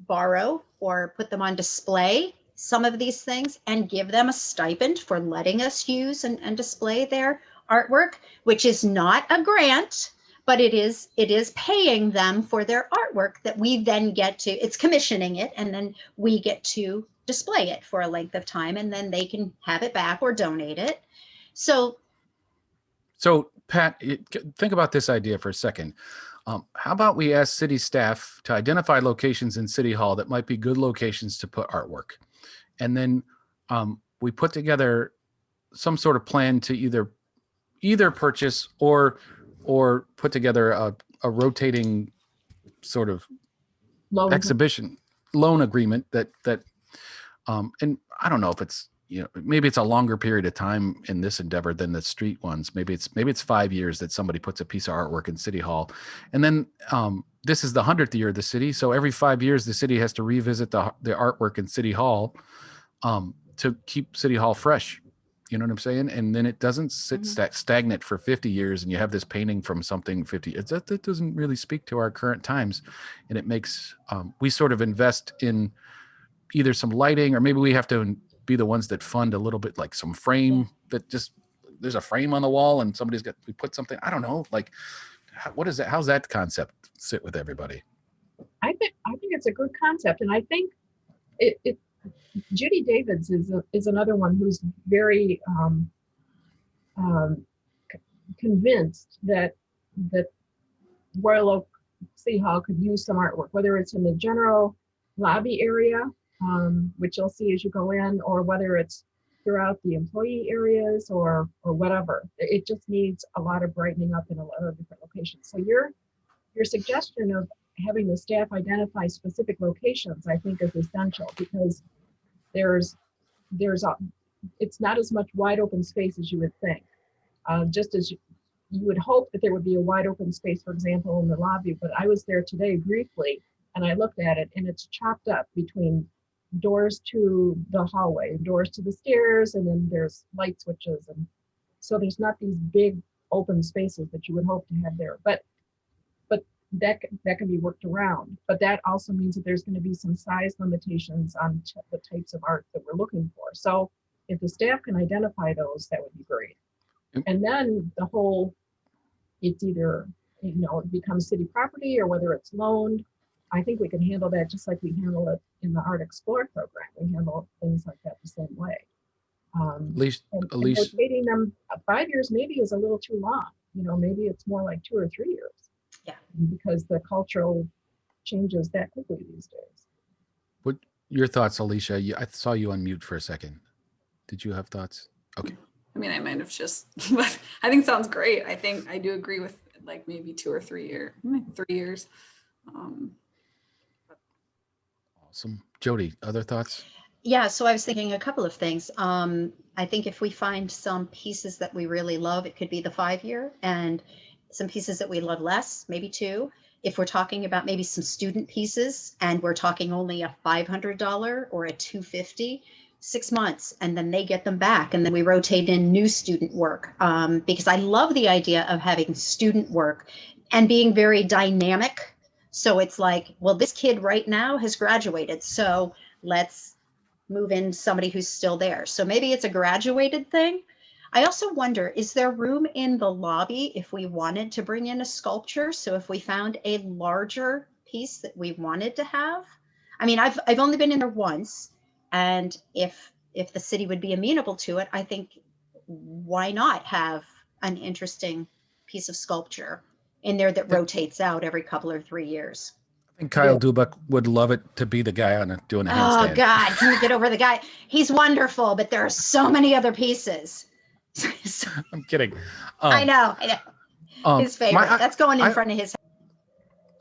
S2: borrow or put them on display, some of these things, and give them a stipend for letting us use and display their artwork, which is not a grant, but it is paying them for their artwork that we then it's commissioning it, and then we get to display it for a length of time, and then they can have it back or donate it. So
S1: Pat, think about this idea for a second. How about we ask city staff to identify locations in City Hall that might be good locations to put artwork, and then we put together some sort of plan to either purchase or put together a rotating sort of exhibition loan agreement that and I don't know if it's, maybe it's a longer period of time in this endeavor than the street ones. Maybe it's 5 years that somebody puts a piece of artwork in City Hall, and then this is the 100th year of the city, so every 5 years the city has to revisit the artwork in City Hall to keep City Hall fresh. You know what I'm saying? And then it doesn't sit stagnant for 50 years, and you have this painting from something 50. That doesn't really speak to our current times, and it makes we sort of invest in either some lighting, or maybe we have to be the ones that fund a little bit, like some frame that just, there's a frame on the wall and we put something, I don't know, like what is that? How's that concept sit with everybody?
S3: I think it's a good concept, and I think it Judy Davids is another one who's very convinced that Royal Oak City Hall could use some artwork, whether it's in the general lobby area, which you'll see as you go in, or whether it's throughout the employee areas or whatever. It just needs a lot of brightening up in a lot of different locations. So your suggestion of having the staff identify specific locations, I think, is essential, because it's not as much wide open space as you would think. Just as you would hope that there would be a wide open space, for example, in the lobby, but I was there today briefly and I looked at it, and it's chopped up between doors to the hallway, doors to the stairs, and then there's light switches, and so there's not these big open spaces that you would hope to have there. But that can be worked around. But that also means that there's going to be some size limitations on the types of art that we're looking for. So if the staff can identify those, that would be great.
S1: Yep.
S3: And then it's either, it becomes city property or whether it's loaned. I think we can handle that just like we handle it in the Art Explore program. We handle things like that the same way.
S1: At least
S3: Rotating them 5 years maybe is a little too long. Maybe it's more like 2 or 3 years.
S2: Yeah.
S3: Because the cultural changes that quickly these days.
S1: What your thoughts, Alicia? I saw you unmute for a second. Did you have thoughts? Okay.
S5: I mean, I might have just, but I think sounds great. I think I do agree with like maybe 2 or 3 years, 3 years.
S1: Awesome. Jody, other thoughts?
S2: Yeah, so I was thinking a couple of things. I think if we find some pieces that we really love, it could be the 5-year, and some pieces that we love less, maybe 2. If we're talking about maybe some student pieces and we're talking only a $500 or a $250, 6 months, and then they get them back, and then we rotate in new student work, because I love the idea of having student work and being very dynamic. So it's like, well, this kid right now has graduated, so let's move in somebody who's still there. So maybe it's a graduated thing. I also wonder, is there room in the lobby if we wanted to bring in a sculpture? So if we found a larger piece that we wanted to have? I mean, I've only been in there once, and if the city would be amenable to it, I think why not have an interesting piece of sculpture in there that rotates out every couple or 3 years?
S1: I think Kyle Dubak would love it to be the guy doing a handstand.
S2: Oh God, can we get over the guy? He's wonderful, but there are so many other pieces.
S1: I'm kidding.
S2: I know. His favorite. That's going in front of his.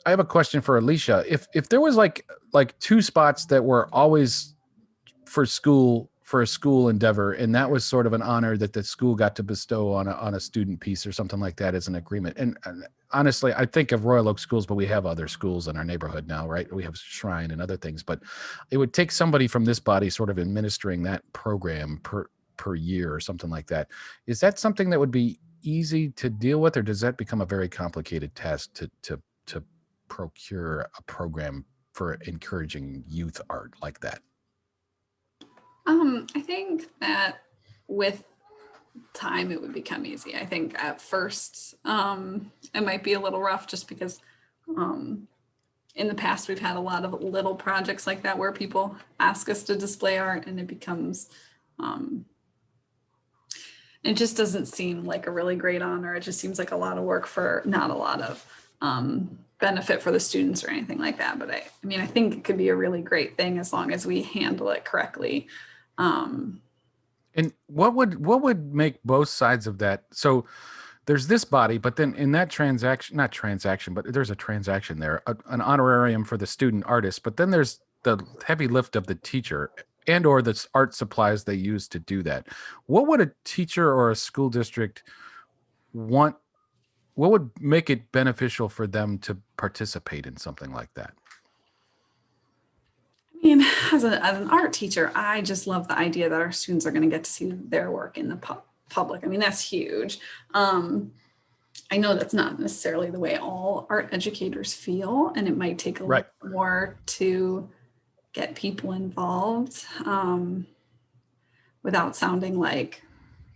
S1: I have a question for Alicia. If there was like 2 spots that were always for a school endeavor, and that was sort of an honor that the school got to bestow on a student piece or something like that as an agreement. And honestly, I think of Royal Oak schools, but we have other schools in our neighborhood now, right? We have Shrine and other things, but it would take somebody from this body sort of administering that program per year or something like that. Is that something that would be easy to deal with, or does that become a very complicated task to procure a program for encouraging youth art like that?
S5: I think that with time it would become easy. I think at first it might be a little rough just because in the past we've had a lot of little projects like that where people ask us to display art, and it becomes it just doesn't seem like a really great honor. It just seems like a lot of work for not a lot of benefit for the students or anything like that. But I mean, I think it could be a really great thing as long as we handle it correctly.
S1: And what would make both sides of that? So there's this body, but then in that but there's a transaction there, an honorarium for the student artist, but then there's the heavy lift of the teacher and or the art supplies they use to do that. What would a teacher or a school district want? What would make it beneficial for them to participate in something like that?
S5: I mean, as an art teacher, I just love the idea that our students are going to get to see their work in the public. I mean, that's huge. I know that's not necessarily the way all art educators feel, and it might take a little more to get people involved without sounding like.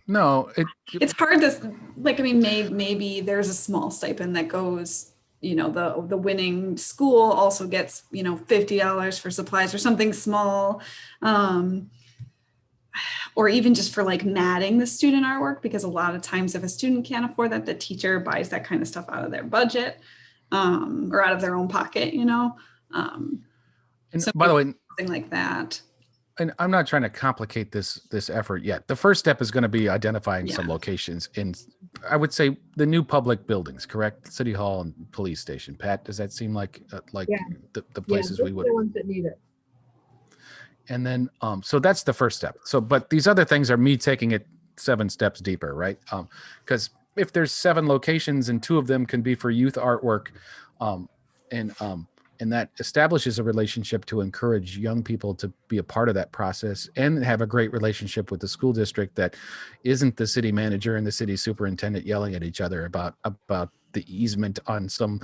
S1: No,
S5: it's hard to like. I mean, maybe there's a small stipend that goes. The winning school also gets, $50 for supplies or something small. Or even just for like matting the student artwork, because a lot of times if a student can't afford that, the teacher buys that kind of stuff out of their budget or out of their own pocket,
S1: And
S5: so
S1: by the way,
S5: something like that.
S1: And I'm not trying to complicate this effort yet. The first step is going to be identifying some locations in, I would say, the new public buildings, correct? City Hall and police station. Pat, does that seem like the places we would?
S3: The ones that need it.
S1: And then, so that's the first step. So, but these other things are me taking it 7 steps deeper, right? Because if there's 7 locations and 2 of them can be for youth artwork, and that establishes a relationship to encourage young people to be a part of that process and have a great relationship with the school district that isn't the city manager and the city superintendent yelling at each other about the easement on some,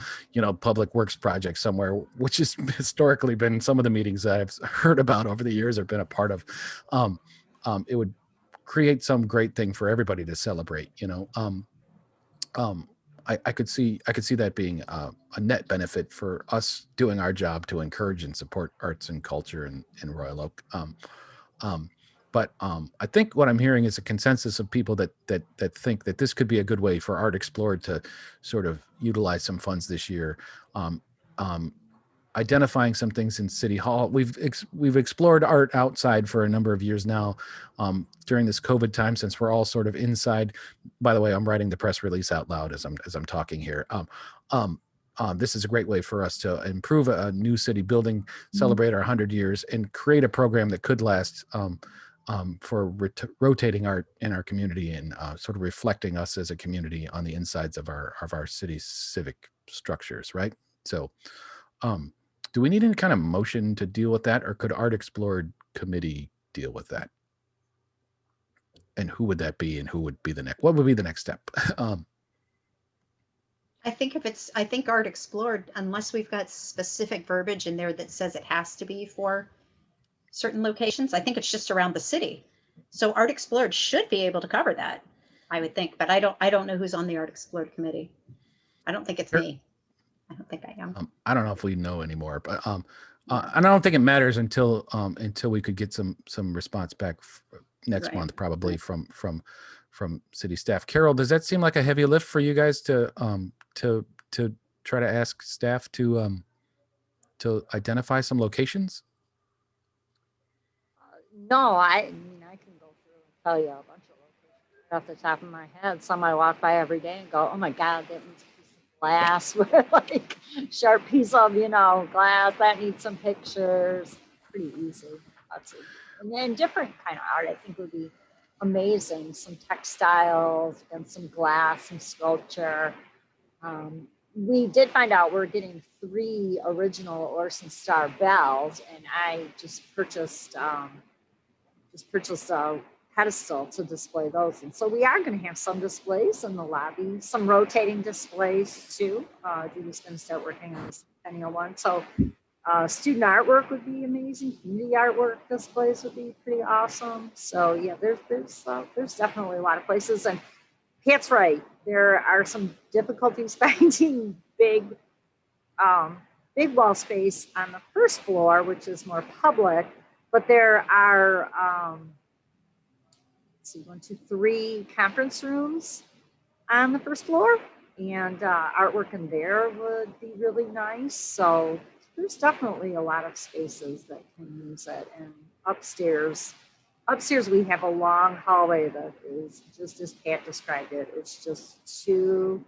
S1: public works project somewhere, which has historically been some of the meetings that I've heard about over the years or been a part of. It would create some great thing for everybody to celebrate. I could see that being a net benefit for us doing our job to encourage and support arts and culture in Royal Oak. But I think what I'm hearing is a consensus of people that think that this could be a good way for Art Explored to sort of utilize some funds this year. Um, um, Identifying some things in City Hall. We've explored art outside for a number of years now, during this COVID time, since we're all sort of inside. By the way, I'm writing the press release out loud as I'm talking here. This is a great way for us to improve a new city building, celebrate our 100 years, and create a program that could last for rotating art in our community and sort of reflecting us as a community on the insides of our city's civic structures, right? So, do we need any kind of motion to deal with that, or could Art Explored Committee deal with that? And who would that be, and who would be what would be the next step?
S2: I think Art Explored, unless we've got specific verbiage in there that says it has to be for certain locations, I think it's just around the city. So Art Explored should be able to cover that, I would think, but I don't know who's on the Art Explored Committee. I don't think it's me. I don't think I am.
S1: I don't know if we know anymore, but and I don't think it matters until we could get some response back next month, probably from city staff. Carol, does that seem like a heavy lift for you guys to try to ask staff to identify some locations?
S7: No, I mean, I can go through and tell you a bunch of locations off the top of my head. Some I walk by every day and go, oh my God, that needs a piece of glass with like sharp piece of, glass. That needs some pictures. Pretty easy. And then different kind of art, I think, would be amazing. Some textiles and some glass, some sculpture. We did find out we're getting 3 original Orson Star bells, and I just purchased a pedestal to display those. And so we are going to have some displays in the lobby, some rotating displays too. Judy's going to start working on this centennial one. So student artwork would be amazing. Community artwork displays would be pretty awesome. So yeah, there's definitely a lot of places. And Pat's right. There are some difficulties finding big wall space on the first floor, which is more public. But there are, 1, 2, 3 conference rooms on the first floor, and artwork in there would be really nice. So there's definitely a lot of spaces that can use it. And upstairs we have a long hallway that is just as Pat described it. It's just 2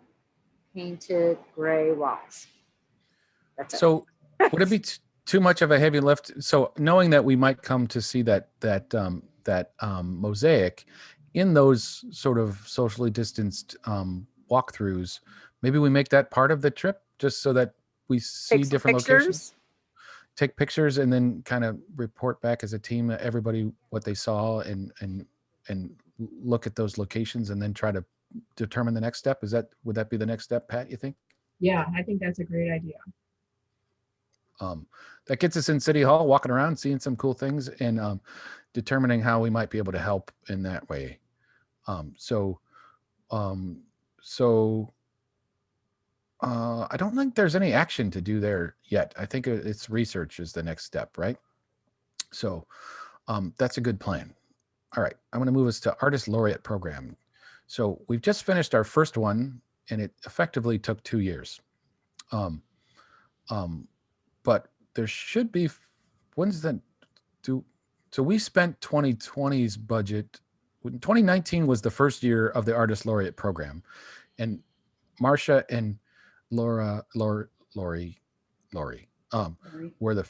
S7: painted gray walls. That's
S1: so it. Would it be too much of a heavy lift? So knowing that we might come to see that mosaic in those sort of socially distanced walkthroughs, maybe we make that part of the trip, just so that we see different locations, take pictures, and then kind of report back as a team, everybody what they saw, and look at those locations, and then try to determine the next step. Would that be the next step, Pat, you think?
S3: Yeah, I think that's a great idea.
S1: That gets us in City Hall, walking around, seeing some cool things, and determining how we might be able to help in that way. I don't think there's any action to do there yet. I think it's research is the next step, right? So that's a good plan. All right, I'm going to move us to Artist Laureate Program. So we've just finished our first one, and it effectively took 2 years. But there should be, so we spent 2020's budget. 2019 was the first year of the Artist Laureate Program, and Marcia and Lori were the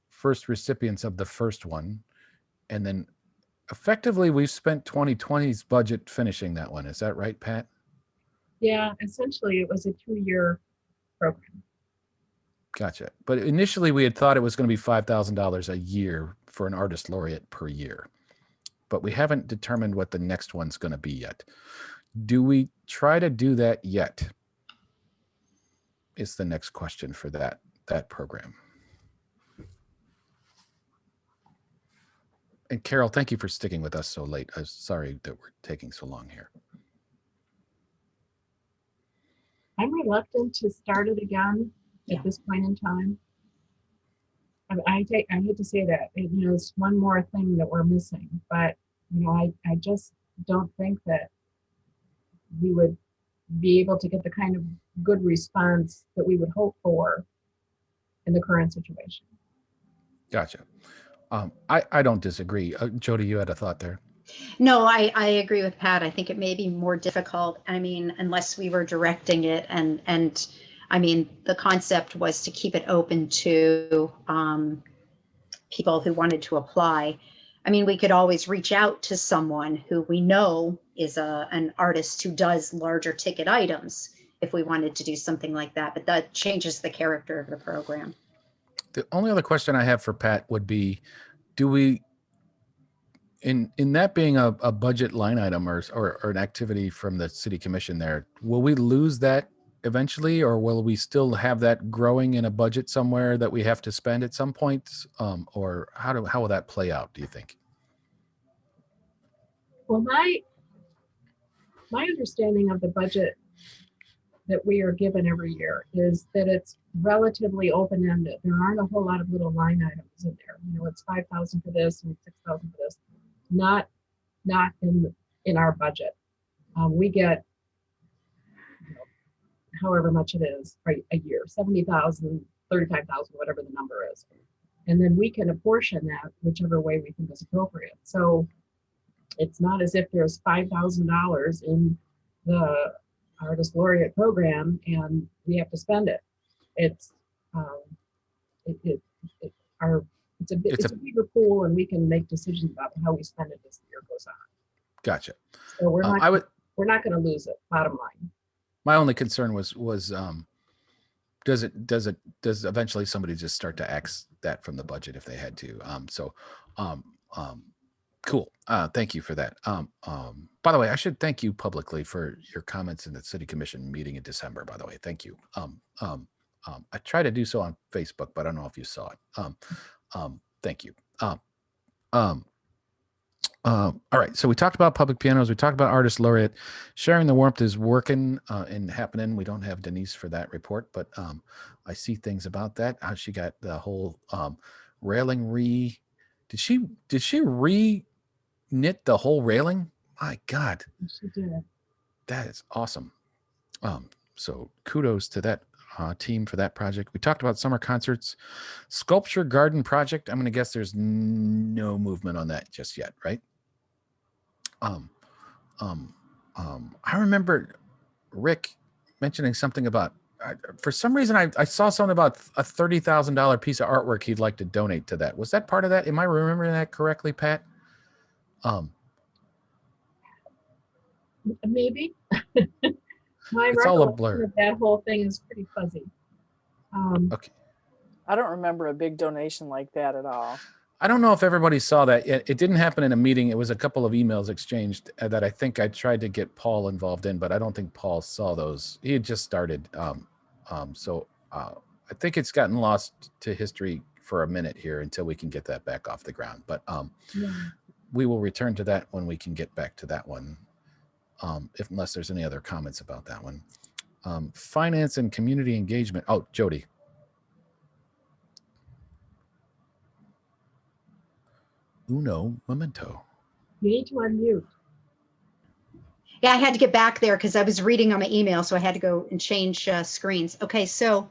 S1: first recipients of the first one, and then effectively we've spent 2020's budget finishing that one. Is that right, Pat?
S3: Yeah, essentially it was a 2-year program.
S1: Gotcha. But initially we had thought it was going to be $5,000 a year for an Artist Laureate per year, but we haven't determined what the next one's going to be yet. Do we try to do that yet? Is the next question for that program. And Carol, thank you for sticking with us so late. I'm sorry that we're taking so long here.
S3: I'm reluctant to start it again
S2: Yeah.
S3: at this point in time. I hate to say that, it's one more thing that we're missing, but I just don't think that we would be able to get the kind of good response that we would hope for in the current situation.
S1: Gotcha. I don't disagree. Jody, you had a thought there.
S2: No, I agree with Pat. I think it may be more difficult. I mean, unless we were directing it, and I mean, the concept was to keep it open to people who wanted to apply. I mean, we could always reach out to someone who we know is an artist who does larger ticket items if we wanted to do something like that, but that changes the character of the program.
S1: The only other question I have for Pat would be, do we, in that being a budget line item or an activity from the city commission there, will we lose that eventually, or will we still have that growing in a budget somewhere that we have to spend at some point? Or how will that play out, do you think?
S3: Well, my understanding of the budget that we are given every year is that it's relatively open-ended. There aren't a whole lot of little line items in there. It's 5,000 for this and 6,000 for this. Not in our budget. We get however much it is a year, 70,000, 35,000, whatever the number is. And then we can apportion that whichever way we think is appropriate. So it's not as if there's $5,000 in the Artist Laureate program and we have to spend it. It's a bigger pool, and we can make decisions about how we spend it as the year goes on.
S1: Gotcha.
S3: So we're not going to lose it. Bottom line.
S1: My only concern was does eventually somebody just start to axe that from the budget if they had to? Cool. Thank you for that. By the way, I should thank you publicly for your comments in the city commission meeting in December. By the way, thank you. I tried to do so on Facebook, but I don't know if you saw it. Thank you. All right. So we talked about public pianos. We talked about Artist Laureate. Sharing the Warmth is working and happening. We don't have Denise for that report, but I see things about that. How she got the whole railing Did she re-knit the whole railing? My God.
S3: She did.
S1: That is awesome. So kudos to that team for that project. We talked about summer concerts, sculpture garden project. I'm going to guess there's no movement on that just yet, right? I remember Rick mentioning something about, for some reason, I saw something about a $30,000 piece of artwork he'd like to donate to that. Was that part of that? Am I remembering that correctly, Pat?
S3: Maybe. My
S1: It's all a
S3: recollection
S1: blur.
S3: of that whole thing is pretty fuzzy.
S1: Okay.
S4: I don't remember a big donation like that at all.
S1: I don't know if everybody saw that. It didn't happen in a meeting. It was a couple of emails exchanged that I think I tried to get Paul involved in, but I don't think Paul saw those. He had just started. So I think it's gotten lost to history for a minute here until we can get that back off the ground. But we will return to that when we can get back to that one. Unless there's any other comments about that one. Finance and community engagement. Oh, Jody. Uno momento.
S3: You need to unmute.
S2: Yeah, I had to get back there because I was reading on my email, so I had to go and change screens. Okay, so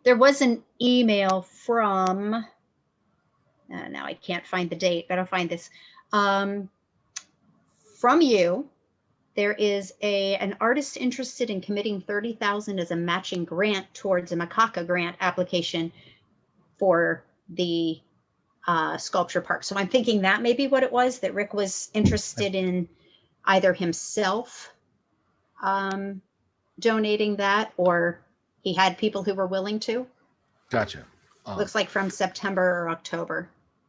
S2: there was an email from, now I can't find the date, but I'll find this. From you, there is an artist interested in committing $30,000 as a matching grant towards a Macaca grant application for the sculpture park. So I'm thinking that may be what it was, that Rick was interested in either himself donating that, or he had people who were willing to.
S1: Gotcha.
S2: Looks like from September or October.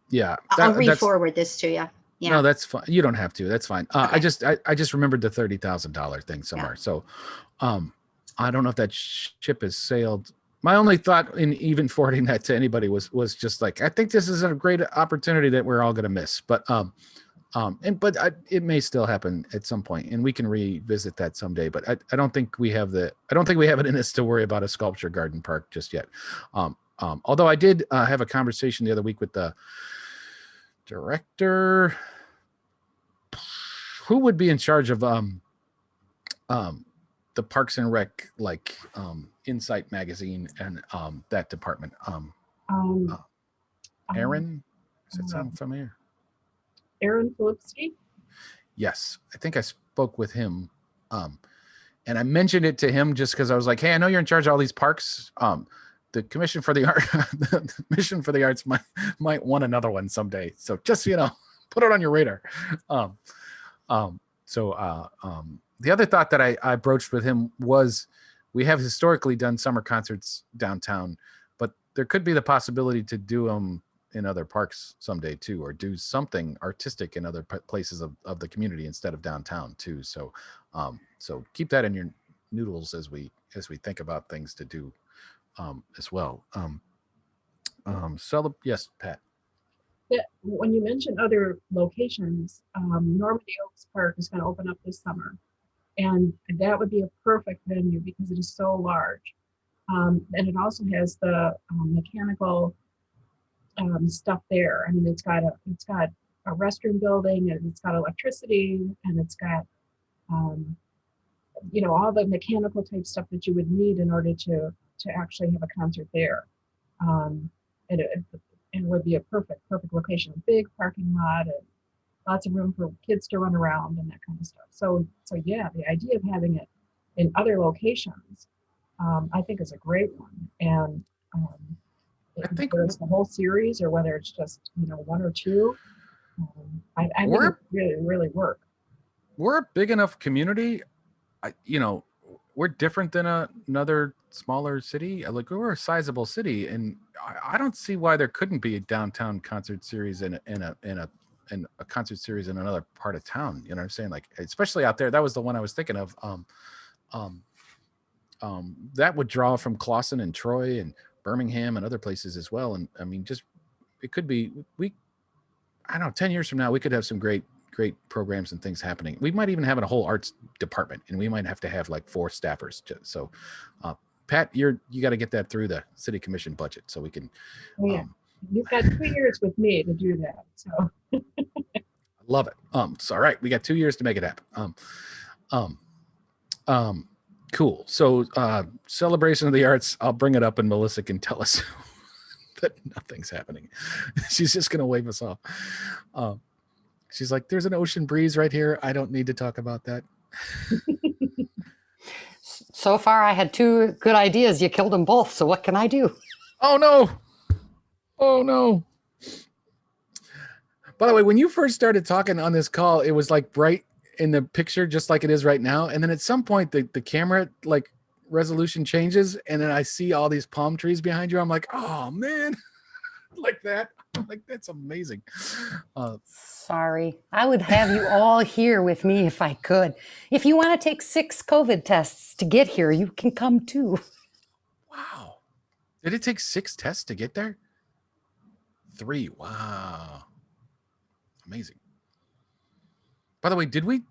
S1: Yeah.
S2: I'll re-forward this to you. Yeah.
S1: No, that's fine. You don't have to. That's fine. Okay. I just remembered the $30,000 thing somewhere. Yeah. So I don't know if that ship has sailed. my only thought in even forwarding that to anybody was just like, I think this is a great opportunity that we're all going to miss, but it may still happen at some point, and we can revisit that someday. But I don't think we have it in us to worry about a sculpture garden park just yet. Although I did have a conversation the other week with the director, who would be in charge of the Parks and Rec, like Insight magazine and that department. Aaron, does that sound familiar?
S3: Aaron Filipski?
S1: Yes, I think I spoke with him, and I mentioned it to him just because I was like, "Hey, I know you're in charge of all these parks. The Commission for the Art, the Mission for the Arts might want another one someday. So just put it on your radar." The other thought that I broached with him was, we have historically done summer concerts downtown, but there could be the possibility to do them in other parks someday too, or do something artistic in other places of the community instead of downtown too. So keep that in your noodles as we think about things to do as well. Yes, Pat.
S3: Yeah, when you mentioned other locations, Normandy Oaks Park is going to open up this summer, and that would be a perfect venue because it is so large, and it also has the mechanical stuff there. I mean, it's got a restroom building, and it's got electricity, and it's got all the mechanical type stuff that you would need in order to actually have a concert there. And it would be a perfect location, a big parking lot, and lots of room for kids to run around and that kind of stuff. So yeah, the idea of having it in other locations, I think is a great one. And
S1: I think
S3: whether it's the whole series or whether it's just one or two, I think it really work.
S1: We're a big enough community. We're different than another smaller city. Like, we're a sizable city, and I don't see why there couldn't be a downtown concert series and a concert series in another part of town. You know what I'm saying? Like, especially out there. That was the one I was thinking of. That would draw from Clawson and Troy and Birmingham and other places as well. And I mean, it could be, I don't know, 10 years from now, we could have some great programs and things happening. We might even have a whole arts department, and we might have to have like 4 staffers. So Pat, you got to get that through the city commission budget so we can.
S3: You've got 2 years with me to do that. So
S1: love it. So all right, we got 2 years to make it happen. Cool. So celebration of the arts, I'll bring it up and Melissa can tell us that nothing's happening. She's just going to wave us off. She's like, there's an ocean breeze right here. I don't need to talk about that.
S6: So far, I had 2 good ideas. You killed them both. So what can I do?
S1: Oh, no. By the way, when you first started talking on this call, it was like bright in the picture, just like it is right now. And then at some point, the camera like resolution changes, and then I see all these palm trees behind you. I'm like, oh, man. Like that. I'm like, that's amazing.
S6: Sorry. I would have you all here with me if I could. If you want to take 6 COVID tests to get here, you can come too.
S1: Wow. Did it take 6 tests to get there? 3. Wow. Amazing. By the way, did we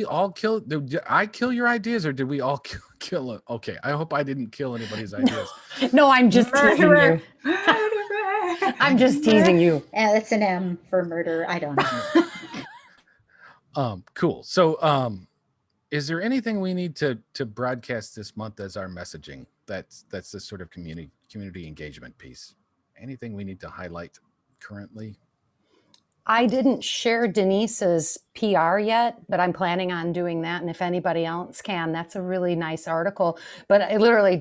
S1: all kill? Did I kill your ideas, or did we all kill it? Okay, I hope I didn't kill anybody's ideas.
S6: No, I'm just teasing you. I'm just teasing you.
S2: It's an M for murder. I don't know.
S1: Cool. So, is there anything we need to broadcast this month as our messaging? That's the sort of community engagement piece. Anything we need to highlight currently?
S6: I didn't share Denise's PR yet, but I'm planning on doing that. And if anybody else can, that's a really nice article. But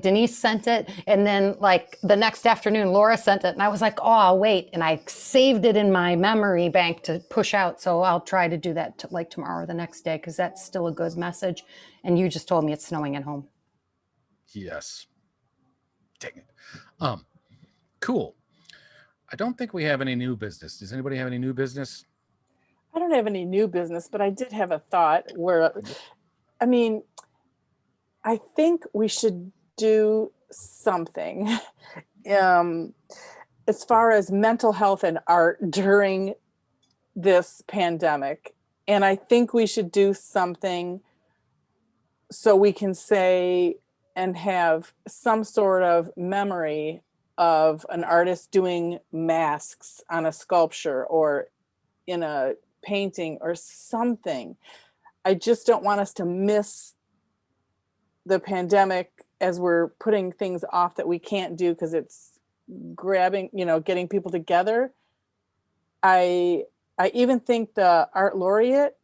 S6: Denise sent it. And then like the next afternoon, Laura sent it. And I was like, oh, I'll wait. And I saved it in my memory bank to push out. So I'll try to do that like tomorrow or the next day, because that's still a good message. And you just told me it's snowing at home.
S1: Yes. Dang it. Cool. I don't think we have any new business. Does anybody have any new business?
S4: I don't have any new business, but I did have a thought where, I think we should do something. um, as far as mental health and art during this pandemic. And I think we should do something so we can say and have some sort of memory of an artist doing masks on a sculpture or in a painting or something. I just don't want us to miss the pandemic as we're putting things off that we can't do because it's grabbing, getting people together. I even think the art laureate,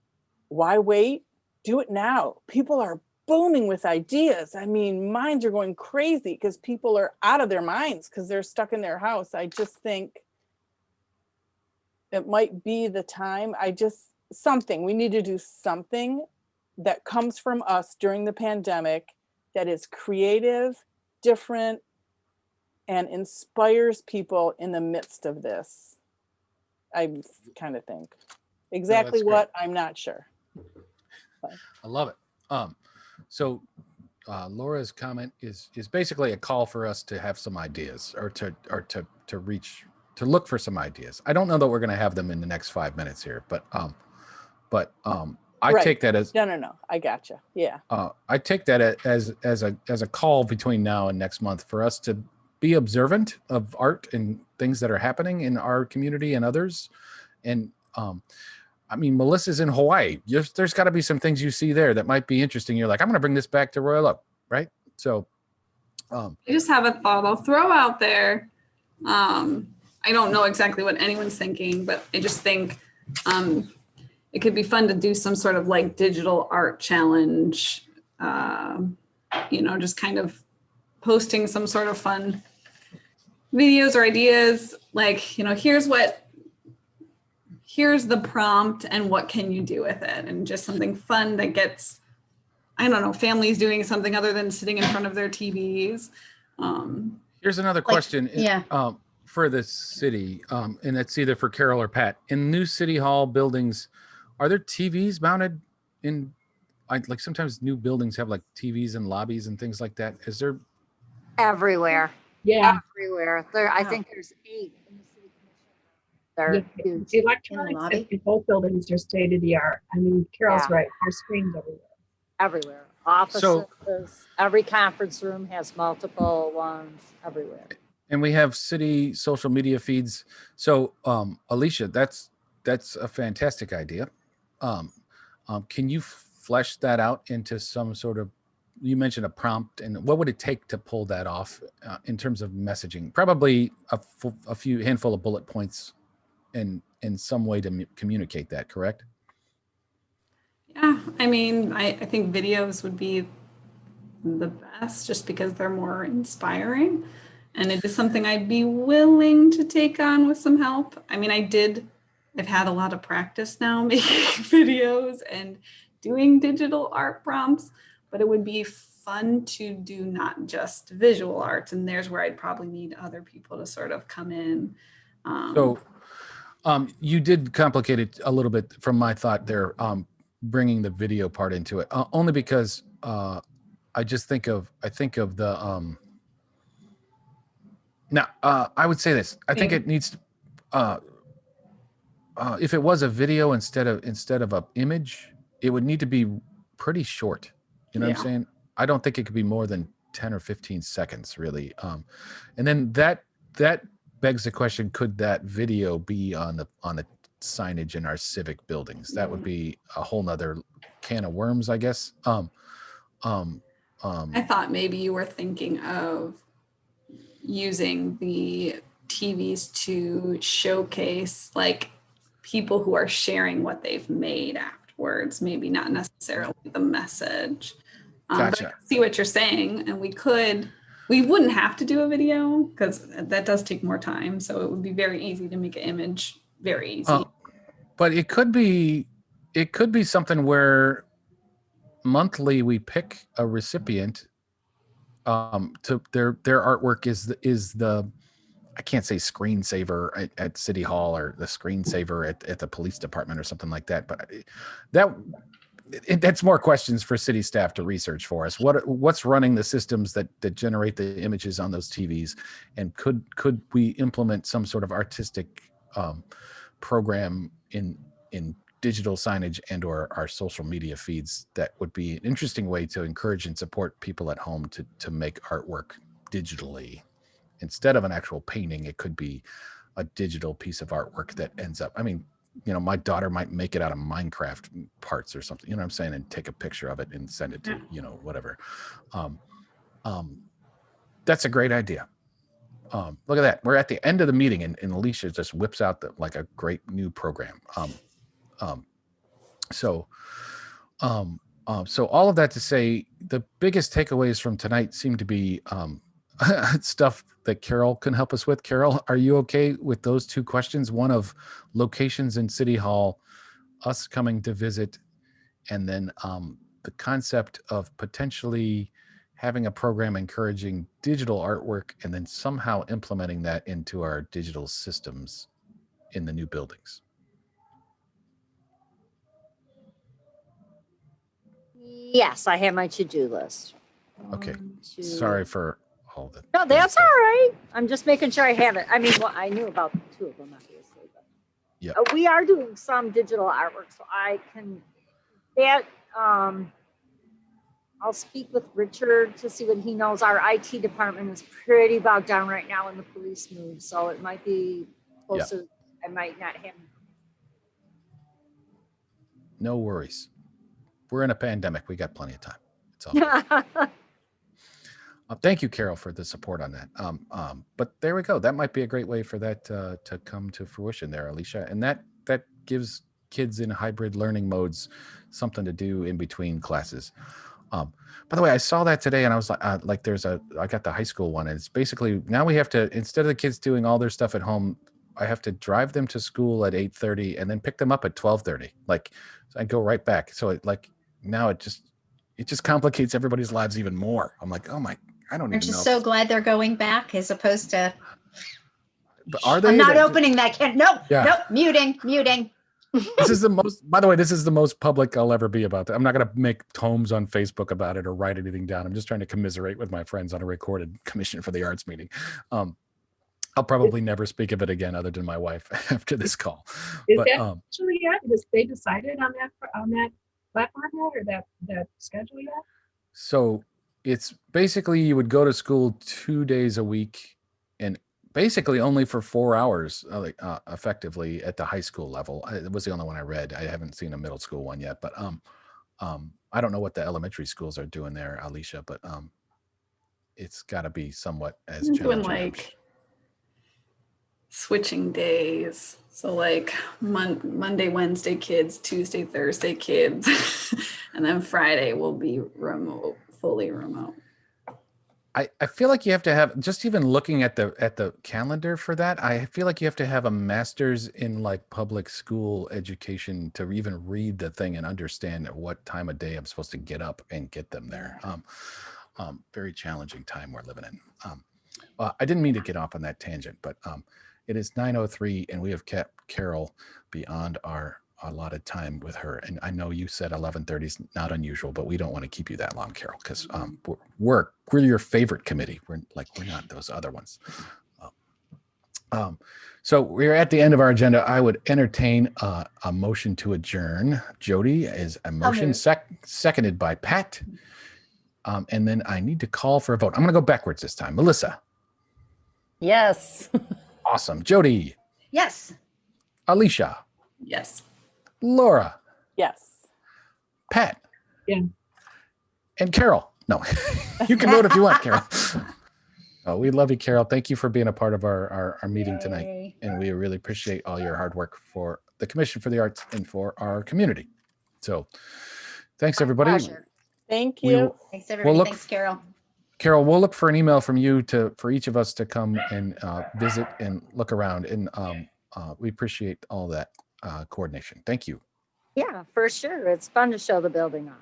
S4: why wait? Do it now. People are booming with ideas. I mean, minds are going crazy because people are out of their minds because they're stuck in their house. I just think it might be the time. We need to do something that comes from us during the pandemic that is creative, different, and inspires people in the midst of this. I kind of think. Exactly what, I'm not sure.
S1: I love it. So Laura's comment is basically a call for us to have some ideas or to look for some ideas. I don't know that we're going to have them in the next 5 minutes here, but I take that as
S4: no. I gotcha. Yeah.
S1: I take that as a call between now and next month for us to be observant of art and things that are happening in our community and others. And I mean, Melissa's in Hawaii. There's got to be some things you see there that might be interesting. You're like, I'm going to bring this back to Royal Oak, right? So
S5: I just have a thought I'll throw out there. I don't know exactly what anyone's thinking, but I just think it could be fun to do some sort of like digital art challenge, just kind of posting some sort of fun videos or ideas. Like, here's the prompt and what can you do with it? And just something fun that gets, I don't know, families doing something other than sitting in front of their TVs.
S1: Here's another question.
S2: Yeah.
S1: For the city, and it's either for Carol or Pat. In new city hall buildings, are there TVs mounted in, like sometimes new buildings have like TVs in lobbies and things like that? Is there?
S7: Everywhere.
S3: Yeah.
S7: Everywhere. I think there's 8 in the city commission. They're huge.
S3: The electronics in both buildings are state of the art. I mean, Carol's right. There's screens everywhere.
S7: Everywhere. Offices, every conference room has multiple ones everywhere.
S1: And we have city social media feeds. So, Alicia, that's a fantastic idea. Can you flesh that out into some sort of, you mentioned a prompt, and what would it take to pull that off in terms of messaging? Probably a few handful of bullet points in some way to communicate that, correct?
S5: Yeah, I mean, I think videos would be the best just because they're more inspiring. And it is something I'd be willing to take on with some help. I mean, I've had a lot of practice now making videos and doing digital art prompts, but it would be fun to do not just visual arts. And there's where I'd probably need other people to sort of come in.
S1: You did complicate it a little bit from my thought there, bringing the video part into it, only because I think of the, now, I would say this. I think it needs to, if it was a video instead of an image, it would need to be pretty short. You know what I'm saying? I don't think it could be more than 10 or 15 seconds, really. And then that begs the question: could that video be on the signage in our civic buildings? That would be a whole nother can of worms, I guess.
S5: I thought maybe you were thinking of using the TVs to showcase like people who are sharing what they've made afterwards, maybe not necessarily the message.
S1: Gotcha.
S5: But I see what you're saying, and we wouldn't have to do a video because that does take more time. So it would be very easy to make an image very easy.
S1: But it could be something where monthly we pick a recipient to their artwork is the I can't say screensaver at City Hall or the screensaver at the police department or something like that, but that that's more questions for city staff to research for us. What's running the systems that generate the images on those TVs, and could we implement some sort of artistic program in digital signage and or our social media feeds that would be an interesting way to encourage and support people at home to make artwork digitally instead of an actual painting. It could be a digital piece of artwork that ends up, I mean, my daughter might make it out of Minecraft parts or something, you know what I'm saying, and take a picture of it and send it to, whatever. That's a great idea. Look at that. We're at the end of the meeting and Alicia just whips out like a great new program. So all of that to say, the biggest takeaways from tonight seem to be stuff that Carol can help us with. Carol, are you okay with those two questions? One of locations in City Hall, us coming to visit, and then the concept of potentially having a program encouraging digital artwork and then somehow implementing that into our digital systems in the new buildings.
S7: Yes, I have my to-do list.
S1: Okay.
S7: 1, 2.
S1: Sorry for all the.
S7: No, that's all right. I'm just making sure I have it. I mean, well, I knew about the two of them, obviously. But
S1: Yep.
S7: we are doing some digital artwork, so I can. I'll speak with Richard to see what he knows. Our IT department is pretty bogged down right now when the police move, so it might be closer. Yep. I might not have.
S1: No worries. We're in a pandemic. We got plenty of time. It's all thank you, Carol, for the support on that. But there we go. That might be a great way for that to come to fruition there, Alicia. And that gives kids in hybrid learning modes something to do in between classes. By the way, I saw that today and I was like I got the high school one. And it's basically now we have to, instead of the kids doing all their stuff at home, I have to drive them to school at 8:30 and then pick them up at 12:30. Like I go right back. So now it just complicates everybody's lives even more. I'm like, oh my, I don't even know.
S2: Aren't you so glad they're going back as opposed to.
S1: But are they?
S2: I'm not opening that can. Nope.
S1: Yeah.
S2: Nope. Muting.
S1: This is the most, by the way, this is the most public I'll ever be about that. I'm not going to make tomes on Facebook about it or write anything down. I'm just trying to commiserate with my friends on a recorded Commission for the Arts meeting. I'll probably never speak of it again other than my wife after this call.
S3: Is that actually yet? Has they decided on that platform yet, or that schedule yet?
S1: So it's basically you would go to school 2 days a week and basically only for 4 hours, effectively at the high school level. It was the only one I read. I haven't seen a middle school one yet, but I don't know what the elementary schools are doing there, Alicia, but it's got to be somewhat as
S5: doing like switching days. So like Monday, Wednesday kids, Tuesday, Thursday kids, and then Friday will be remote, fully remote.
S1: I feel like you have to have, just even looking at the calendar for that, I feel like you have to have a master's in like public school education to even read the thing and understand at what time of day I'm supposed to get up and get them there. Very challenging time we're living in. I didn't mean to get off on that tangent, but it is 9:03 and we have kept Carol beyond our allotted time with her. And I know you said 11:30 is not unusual, but we don't want to keep you that long, Carol, because we're your favorite committee. We're not those other ones. So we're at the end of our agenda. I would entertain a motion to adjourn. Jody is a motion seconded by Pat. And then I need to call for a vote. I'm going to go backwards this time. Melissa.
S6: Yes.
S1: Awesome. Jody.
S2: Yes.
S1: Alicia.
S5: Yes.
S1: Laura.
S4: Yes.
S1: Pat.
S3: Yeah.
S1: And Carol. No, you can vote if you want, Carol. Oh, we love you, Carol. Thank you for being a part of our meeting tonight.
S2: Yay.
S1: And we really appreciate all your hard work for the Commission for the Arts and for our community. So thanks, everybody.
S7: Pleasure.
S4: Thank you.
S2: Thanks, everybody. Thanks, Carol.
S1: Carol, we'll look for an email from you for each of us to come and visit and look around. And we appreciate all that coordination. Thank you.
S7: Yeah, for sure. It's fun to show the building off.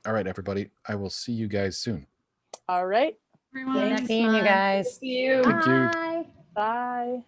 S1: All right, everybody. I will see you guys soon.
S4: All right.
S5: Everyone.
S6: Seeing you guys.
S3: See you.
S1: Thank you.
S2: Bye.
S4: Bye.